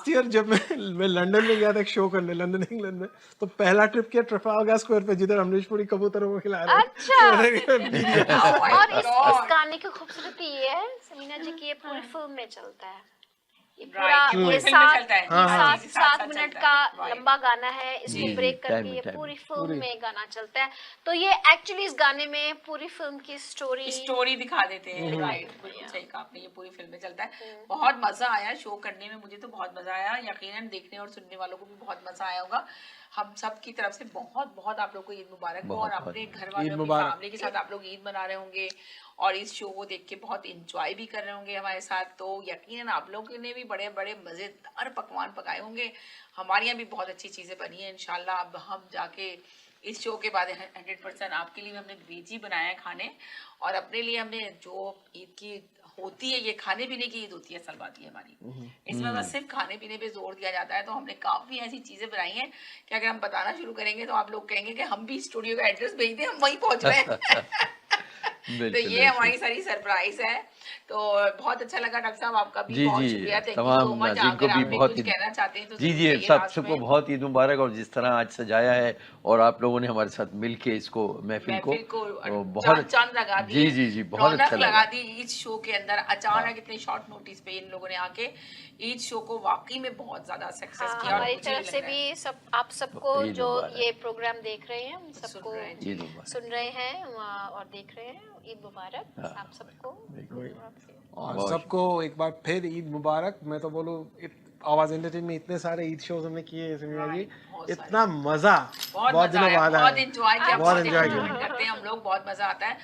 ईयर जब मैं लंदन में गया था एक शो करने, लंदन इंग्लैंड में, तो पहला ट्रिप किया ट्रफालगर स्क्वायर पे जिधर अमरीश पुरी कबूतरों को खिला रहे हैं। और इस गाने की खूबसूरती ये है समीना जी की, ये पूरी फिल्म में चलता है। ये पूरा Right, ये ये फिल्म में 7 चलता है। सात मिनट का Right. लंबा गाना है, इसको जी, ब्रेक करके time ये time पूरी फिल्म में गाना चलता है। तो ये एक्चुअली इस गाने में पूरी फिल्म की स्टोरी दिखा देते हैं। राइट, बिल्कुल सही कहा आपने, ये पूरी फिल्म में चलता है। बहुत मजा आया शो करने में, मुझे तो बहुत मजा आया, यकीनन देखने और सुनने वालों को भी बहुत मजा आया होगा। हम सब की तरफ से बहुत बहुत आप लोग को ईद मुबारक हो, और अपने घर वालों की फैमिली के साथ आप लोग ईद मना रहे होंगे और इस शो को देख के बहुत इंजॉय भी कर रहे होंगे हमारे साथ। तो यकीनन आप लोगों ने भी बड़े बड़े मजेदार पकवान पकाए होंगे, हमारे यहाँ भी बहुत अच्छी चीजें बनी है इंशाल्लाह। अब हम जाके इस शो के बाद 100% आपके लिए हमने वेज ही बनाया है खाने, और अपने लिए हमने जो ईद की होती है, ये खाने पीने की ईद होती है, असल बात ये हमारी। इसमें बस सिर्फ खाने पीने पे जोर दिया जाता है। तो हमने काफी ऐसी चीजें बनाई हैं कि अगर हम बताना शुरू करेंगे तो आप लोग कहेंगे कि हम भी स्टूडियो का एड्रेस भेज दें, हम वहीं पहुंच रहे हैं। तो ये हमारी सारी सरप्राइज है। तो बहुत अच्छा लगा डॉक्टर साहब, आपका भी जी बहुत जी, शुक्रिया, थैंक यू सो तमाम मच। नाज़रीन को अगर भी आप भी बहुत कुछ कहना चाहते हैं तो जी जरूर जी, कहिए लास्ट सबको में। बहुत ईद मुबारक। और जिस तरह आज सजाया है और आप लोगों ने हमारे साथ मिलके इसको महफिल को तो बहुत चांद लगा दिए, जी जी जी, बहुत रौनक अच्छा लगा लगा। दी ईद शो के अंदर। अचानक इतने शॉर्ट नोटिस पे इन लोगों ने आके ईद शो को वाकई में बहुत ज्यादा सक्सेस हाँ, किया। और हमारी मुझे तरफ से लग रहा है भी सब आप सबको ईद जो मुबारक। ये प्रोग्राम देख रहे हैं हम सबको रहे हैं, ईद मुबारक। सुन रहे हैं और देख रहे हैं, ईद मुबारक आप सबको। और बहुत सबको एक बार फिर ईद मुबारक। मैं तो बोलूँ आवाज एंटरटेन में इतने सारे ईद शोज हमने किए हैं समीरा जी, बहुत इतना मजा बहुत बहुत मजा दिनों आया, बाद बहुत आया, एंजॉय किया, बहुत बहुत एंजॉय एंजॉयमेंट किया। करते हैं हम लोग, बहुत मजा आता है।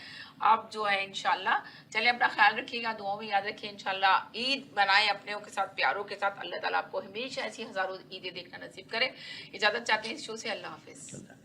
आप जो है इंशाल्लाह चले, अपना ख्याल रखिएगा, दुआओं में याद रखिए। इंशाल्लाह ईद बनाए अपने के साथ, प्यारों के साथ। अल्लाह ताला आपको हमेशा ऐसी हजारों ईदें देखना नसीब करे। इजाजत चाहते हैं इस शो से, अल्लाह हाफिज।